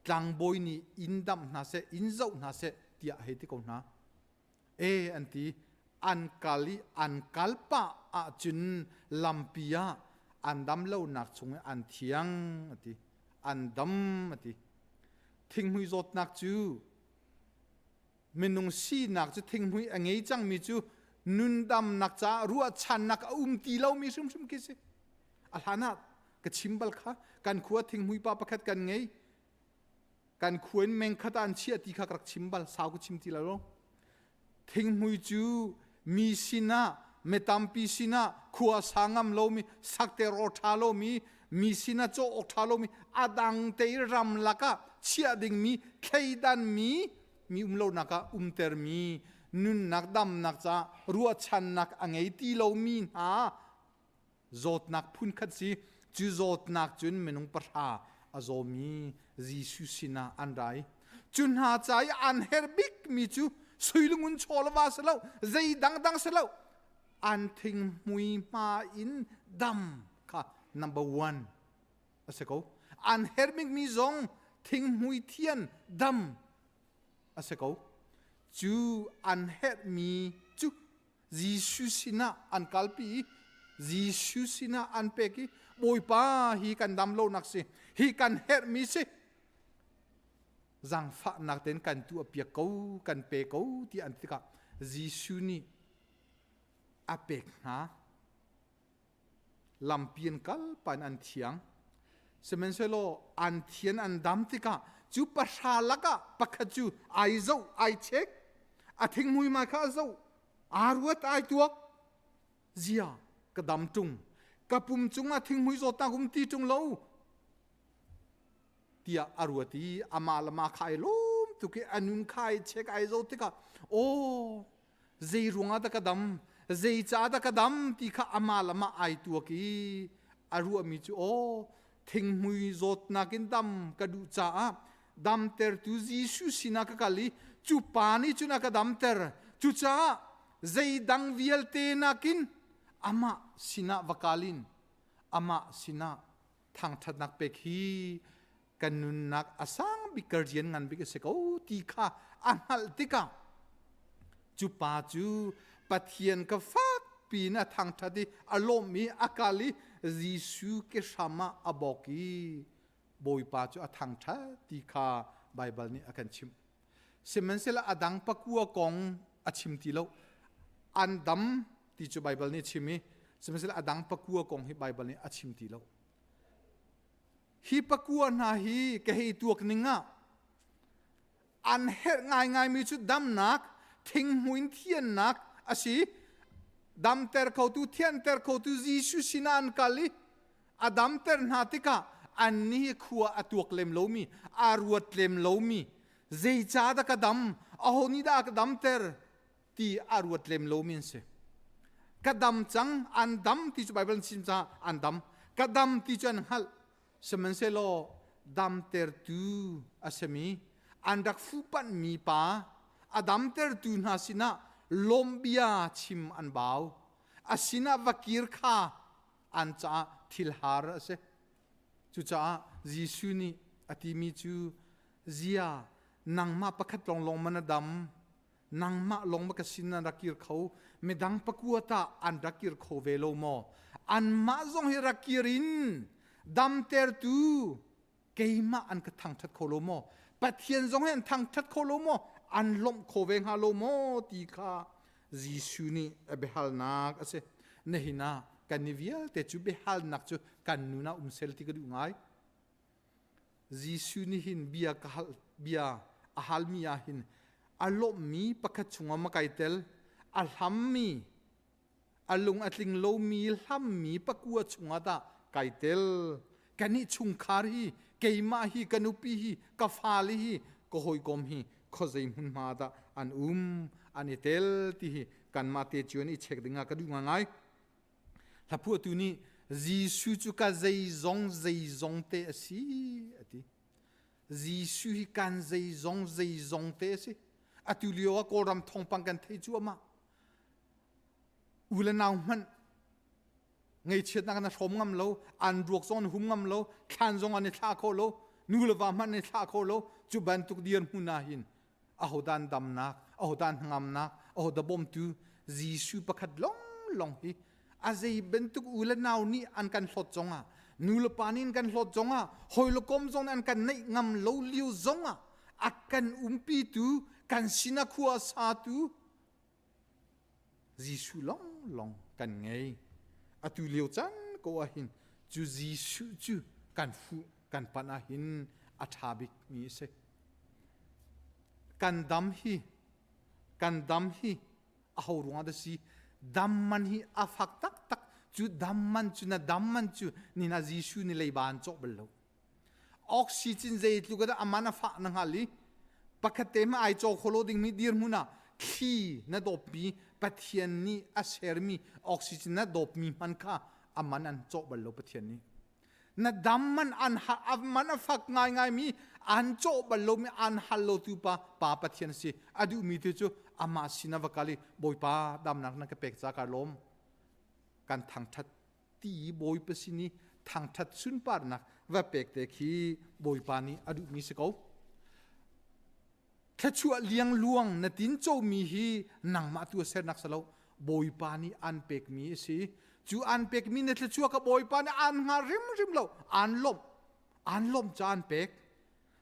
จังบอยนี่อินดัมนาเซอินเจ้านาเซเตียเฮติโกนาอันที่อันกาลีอันกัลปะอาจุนลัมปียอันดัมเล่านักชงอันเทียงอันดัมทิ้งมือจดนักจูมินุงซีนักจะทิ้งมืออันไงจังมีจูนุนดัมนักจ้ารัวชันนักตีเล่ามีซุ่มกิสิอัลฮานักกชิมบัลค่ะการขวดทิ้งมือป้าประคัดกันไงการขวนแมงขัดอันเชียตีขากรักชิมบัลสาวกุชิมตีเล่าทิ้งมือจูมีสินะเมตัมปีสินะขวสางามโลมีสักเตโรทาโลมีสินะโจอกทาโลมีอาดังเตยรำลักะเชียดิงมีเคยดันมีโลนักะเตอร์มีนุนนักดำนักจ้ารัวชันนักอังไงตีโลมีนะโจดนักพุ่นขัดสิจูโจดนักจุนเมนุงปะราอโจมีจีสุสินะอันไรจุนหาใจอันเฮร์บิกมีจูสุยลุงุนโชลวาสเลาใจดังสเลาอันทิ้งมุยมาอินดำค่ะ number one อาศัยเขาอันเฮร์บิกมีจงทิ้งมุยเทียนดำอาศัยเขาจูอันเฮร์มีจูจีสุสินะอันกัลปีจีสุสินะอันเปกีบอยป้าฮีกันดำโลนักสิฮีกันเฮร์มีสิจังฟ้านักเต้นกันตัวเปียกเขากันเปกเขาที่อันที่กับจีซูนี่อาเปกนะลำเพียนกัลปันอันเทียงเสมันเซโลอันเทียนอันดำที่กับจูปัชาลักะปักจูไอเจ้าไอเช็คอาทิ้งมุยมาข้าเจ้าอารวดไอตัวเจียกระดำจุงกระปุ่มจุงอาทิ้งมุยโจตากุมตีจุงโลเตียอารวตีอามาลมาขายล้มตุกิอันนุนขายเช็คไอโซติกะโอ้เจรุงอาตะกะดำเจจ้าตะกะดำที่ข้าอามาลมาไอตัวกีอารวมีจูโอทิ้งมือโจตนักินดำกระดูจ้าดำเตอร์ตูจีสุสินักกะลีจูปานิจูนักดำเตอร์จูจ้าเจดังเวียลเตนักินอามาสินะวกาลินอามาสินะทางทัดนักเปกีกันนุนนักอาสังบิกเรียนงานบิกเสกโอตีข้าอันฮัลติกาจูปาจูปัทยนกับฟักปีน่ะทางทัดที่อารมณ์มีอากาลิจีสูเกชามาอบอกีบอยปาจูทางทัดตีข้าไบเบิลนี้อากันชิมเสมันเสละอดังปักวัวกองอาชิมตีโลอันดำที่จูไบเบิลนี้ชิมีเสมันเสละอดังปักวัวกองให้ไบเบิลนี้อาชิมตีโลฮีปักวัวนาฮีแกฮีตัวกนิงะอันเฮ็ดง่ายมีจุดดำนักทิ้งหุนเทียนนักอาชีดำเตอร์เขาตูเทียนเตอร์เขาตูจีสุสินานกาลีอดำเตอร์นาติกะอันนี้ขัวอตัวกเลมโลมีอารวดเลมโลมีเจจ้าตะกะดำอโหนิดากะดำเตอร์ที่อารวดเลมโลมีเสกะดำจังอันดำที่จุไบเบิลชิมจาอันดำกะดำที่จันฮัลสมันเซโลดัมเตอร์ตูอาสมีอันดักฟูปันมีป้าอดัมเตอร์ตูนาสินะลมเบียชิมอันบ่าวอาสินะวักิร์ข้าอันจ้าทิลฮาร์เซจูจ้าจีซูนีอติมีจูเจียนังมาประคัดลงมันดำนังมาลงมากสินะรักกิร์เขาไม่ดังปะกัวตาอันรักกิร์เขาเวโลโมอันมาจงให้รักกิรินดัมเตอร์ตูเกยมาอันกระทังทัดโคโลโมปัทเทียนจงเห็นทังทัดโคโลโมอันลมโคเวงฮาโลโมตีข้าจีซูนีเบฮัลนักเสเนหินากันนิเวียแต่จูเบฮัลนักจูกันนูนาเซลติกดูง่ายจีซูนีหินเบียกฮัลเบียอาฮัลมียาหินอารมณ์มีประคัดชงมาไกเตลอัลฮัมมีอลุงอัตลิงโลมีฮัมมีปะกัวชงอาตาไกเตลกันนี่ชุงคารีเกยมาฮีกันุปีฮีกาฟาลีฮีก็หอยกอมฮีขอใจมุนมาดาอันอันเตลที่ฮี กันมาเตจวนอีเช็คดึงกระดูง่ายถ้าพูดตัวนี้จีซูจุกะใจจงเตะสิอติจีซูฮิกันใจจงเตะสิอตุเลียวกอรำทองปังกันเทจัวมาอุลนาวมันไงเชิดนักนักชมงำโลอันรวกซอนหุ่มงำโลขันจงอันในท่าโคโลนูเลวามันในท่าโคโลจุบันตุกเดียนหุนาหินอาหุดันดำนักอาหุดันงำนักอาหุดบอมตูจีซูประคัดลองฮิอาเจเป็นตุกอุลนาวนี่อันกันหลดจงอ่ะนูเลปานินกันหลดจงอ่ะหอยลกอมจงอันกันในงำโลเลียวจงอ่ะอักกันปีตูกันสินักขัวสาตูจีซูลองกันไงอตุเลียวจันก็ว่าหินจูจีซูจูกันฟูกันปนาหินอัฐาบิกมีเสกันดำฮีอาหูรุงอาดสีดำมันฮีอาฟักตักจูดำมันจูนี่นาจีซูนี่เลยบานจบแล้วออกซิเจนใจลูกก็ได้อามันฟักนังฮาลีปกติมาไอโจโคโลดิ้งมีดีร์มุนาขี้นัดอบมีปัทยันนี้อาเซอร์มีออกซิเจนนัดอบมีมันค่ะอามันอันจบแล้วปัทยันนี้นัดดำมันอันหาอามันฟักง่ายมีอันจบแล้วมีอันฮัลโลตูปาปัทยันสิอดูมีที่จูอามาสินาวกาลีบอยปาดำนักนักเป็กจาการลมการทางทัดตีบอยปสินีทางทัดสุนปาร์นักว่าเป็กเตคีบอยปานี้อดูมีสกาวแค่ชั่วเลี้ยงลวงนตินโจมีฮีนังมาตัวเสนักสลาวบอยปานีอันเป็กมีสิจูอันเป็กมีเนตชั่วกับบอยปานีอันหาริมเลวอันลมจานเป็ก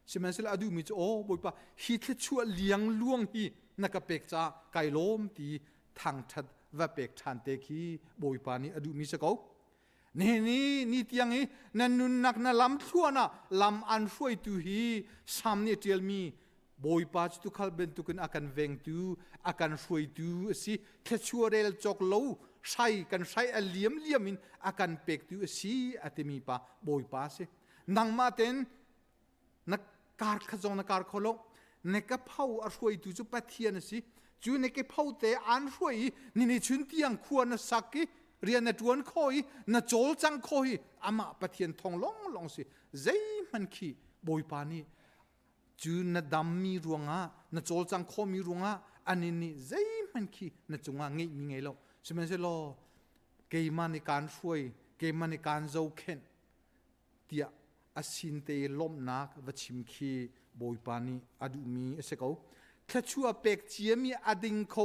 ใช่ไหมสิลาดูมีโอบอยปาฮีแค่ชั่วเลี้ยงลวงฮีนักเป็กจ้าไก่ลมตีทางทัดว่าเป็กทันเตคีบอยปานีอดูมีสกาวนี่ที่ยังนี้นันนุนนักนั่นลำชั่วนะลำอันช่วยตัวฮีสามเนี่ยเทียลมีบอยปาจุดขัลเบนตุกันอาการเวงตูอาการช่วยตูสิแค่ชัวเรลจอกลูใช้กันใช้เลียมมินอาการเป็กตูสิอาเตมีปาบอยปาสินังมาเต็นนักการขจรนักการขลุ่นักเผาอาช่วยตูจุดปัทเทียนสิจูนักเผาเตอันช่วยนี่ในชุนที่ยังควรนักสักกิเรียนในตัวนคอยนักโจลจังคอยอามาปัทเทียนทองลองสิใจมันขี้บอยปานี่จูนดำมีรวงอ่ะนโจลจังโคมีรวงอ่ะอันนี้ใจมันขี้นจงอ่ะงี้มีไงล่ะใช่ไหมเจ้าล่ะเกี่ยมันในการช่วยเกี่ยมันในการเจ้าเข็นเดียอาสินเตลมนักวัชิมขี้บอยปานีอดูมีเสกเอาแค่ชั่วเป็กเจียมีอดิงโค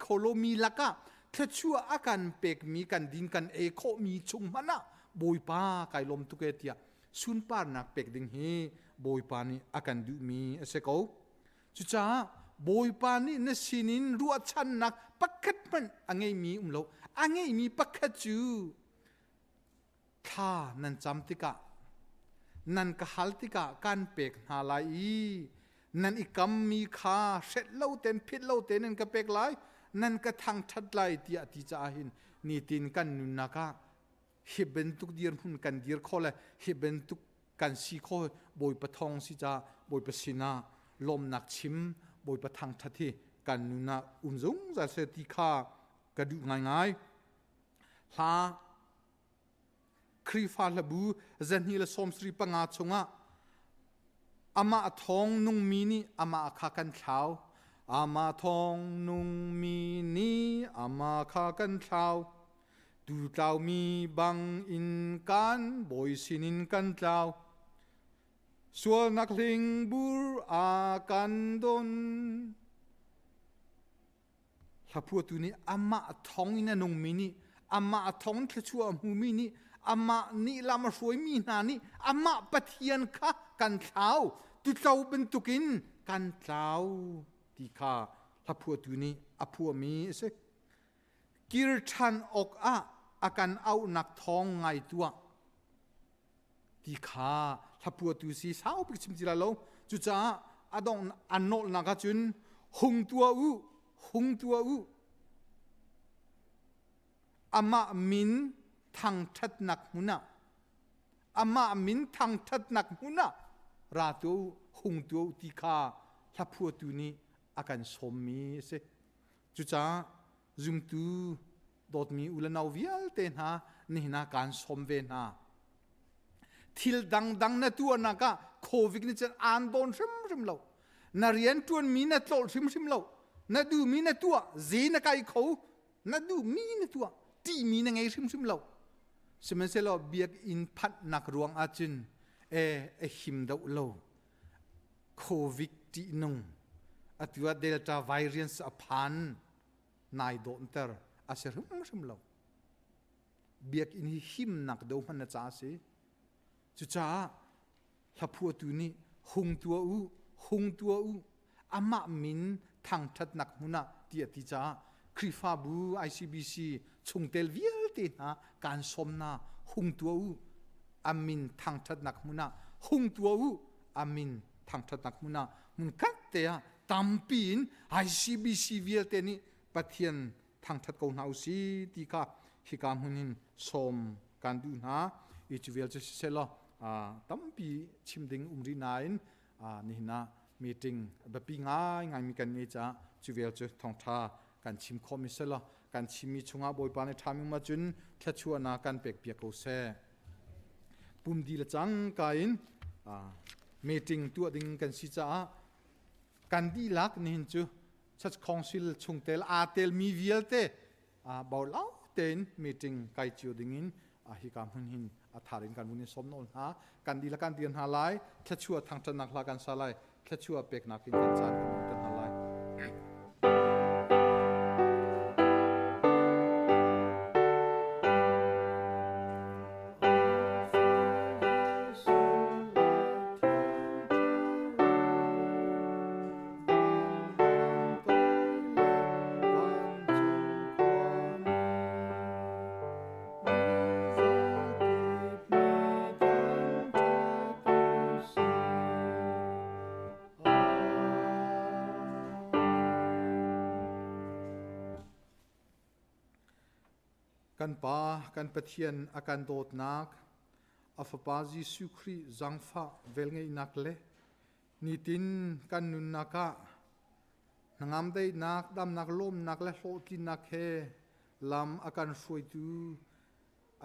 โคโลมีลักะแค่ชั่วอาการเป็กมีกันดินกันโคมีชุมมันนะบอยปาไก่ลมตุกเตียสุนปานักเป็กดิงเฮบอยปานีอาการดูมีเสกเอาจุจ้าบอยปานีนสินินรัวชันนักปักขัดมันอังไงมีโลอังไงมีปักขัดจูข้านันจำติกะนันกะฮัลติกะการเป็กหาลายนันอีกำมีข้าเสร็จเล่าเต็นพิษเล่าเต็นนันกะเป็กไลนันกะทางทัดไลที่อธิจาหินนี่ตินกันนุนนักะฮิบเป็นตุกเดียร์หุ่นกันเดียร์โคเลยฮิบเป็นตุกกันสีโคบอยปะทองสิจ้าบอยปะสินาลมนักชิมบอยปะทางทัดที่กันนุนาอุนซุงจะเสติข้ากระดูง่ายลาครีฟาลบูเจนฮิลสมสรีปังอาชงะอามาทองนุงมีนี่อามาขากันเท้าอามาทองนุงมีนี่อามาขากันเท้าดูเต้ามีบังอินกันบอยสินินกันเต้าส่วนนักลิงบูร์อากันดนถ้าพูดตัวนี้อามาทองอินนุงมีนี่อามาทองแค่ชั่วมูมีนี่อามานี่ลามาช่วยมีนานี่อามาปะเทียนค่ะกันเท้าตุเต้าเป็นตุกินกันเท้าที่ข้าถ้าพูดตัวนี้อาพูดมีสิกิรชันออกอาการเอาหนักท้องไงตัวที่ข้าถ้าพูดตัวสิสาวพิชิมจิลาโลจุจ้าอดองอันโนนักจุนหงตัวอามามินทางทัดนักมุนะอามามินทางทัดนักมุนะราตูหงตัวที่ข้าถ้าพูดตัวนี้อาการสมมีสิจุจ้า zoom tu dot mi ulanau vial te na ni na kan som ve na thil dang na tu anaka covid ni chen an don rim lo na rian tuan mi na tol rim lo na du mi na tua ze na kai kho na du mi na tua ti mi na ngai rim lo semen se lo biak in phat nak ruang achin e him do lo covid ti nong atua delta variant aphan nai don ter aser rim lo biak in him nak do man na cha se chu cha hlapu tu ni hung tua u ama min thang that nak huna ti cha krifa bu ICBC chungtel vial te na kan somna hung tua u amin thang that nak huna hung tua u amin thang that nak huna mun kat te tampin ICBC vial te ni pathian thang that ko nau si ti ka hikam hunin som kan du na ichvel che selo tampi chimding umri nain ni na meeting bapi ngai mi kan ni cha chuvel chu Thawngṭha kan chim khomisela kan chimi chunga boi pa ne thami ma chun thachua na kan pek pia ko se pum di la chang kain meeting tu ding kan si cha kan di lak ni hin chu church council chungtel atel mi vielte baulau ten meeting kai chiu dingin hi kam hun hin atharin kan munin somnon ha kan di la kan dian halai thachua Thawngṭha nak la kan salai thachua pek nakin kan chan kan halai kan pa kan pathian akan dot nak afapa Jesu Christ zangfa velnge inakle nitin kan nun naka nangam dei nak dam nak lom nak le hotin nak he lam akan soi tu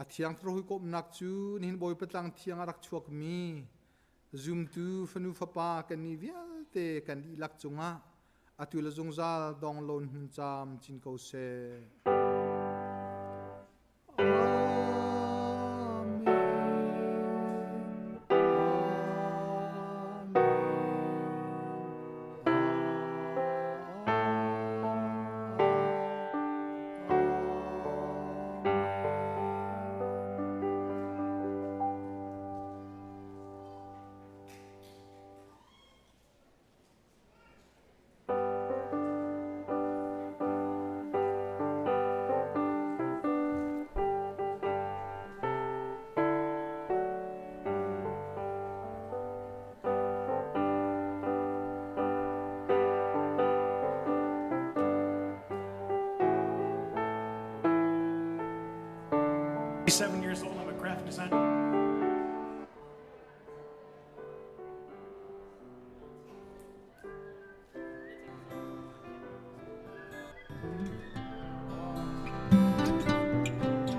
athiang trohi kop nak chu nin boi petlang thiang arak chuak mi zoom tu fanu fapa kan ni vial te kan di lak chunga atul zongzal dong lon hun cham chin ko se I'm 7 years old. I'm a graphic designer.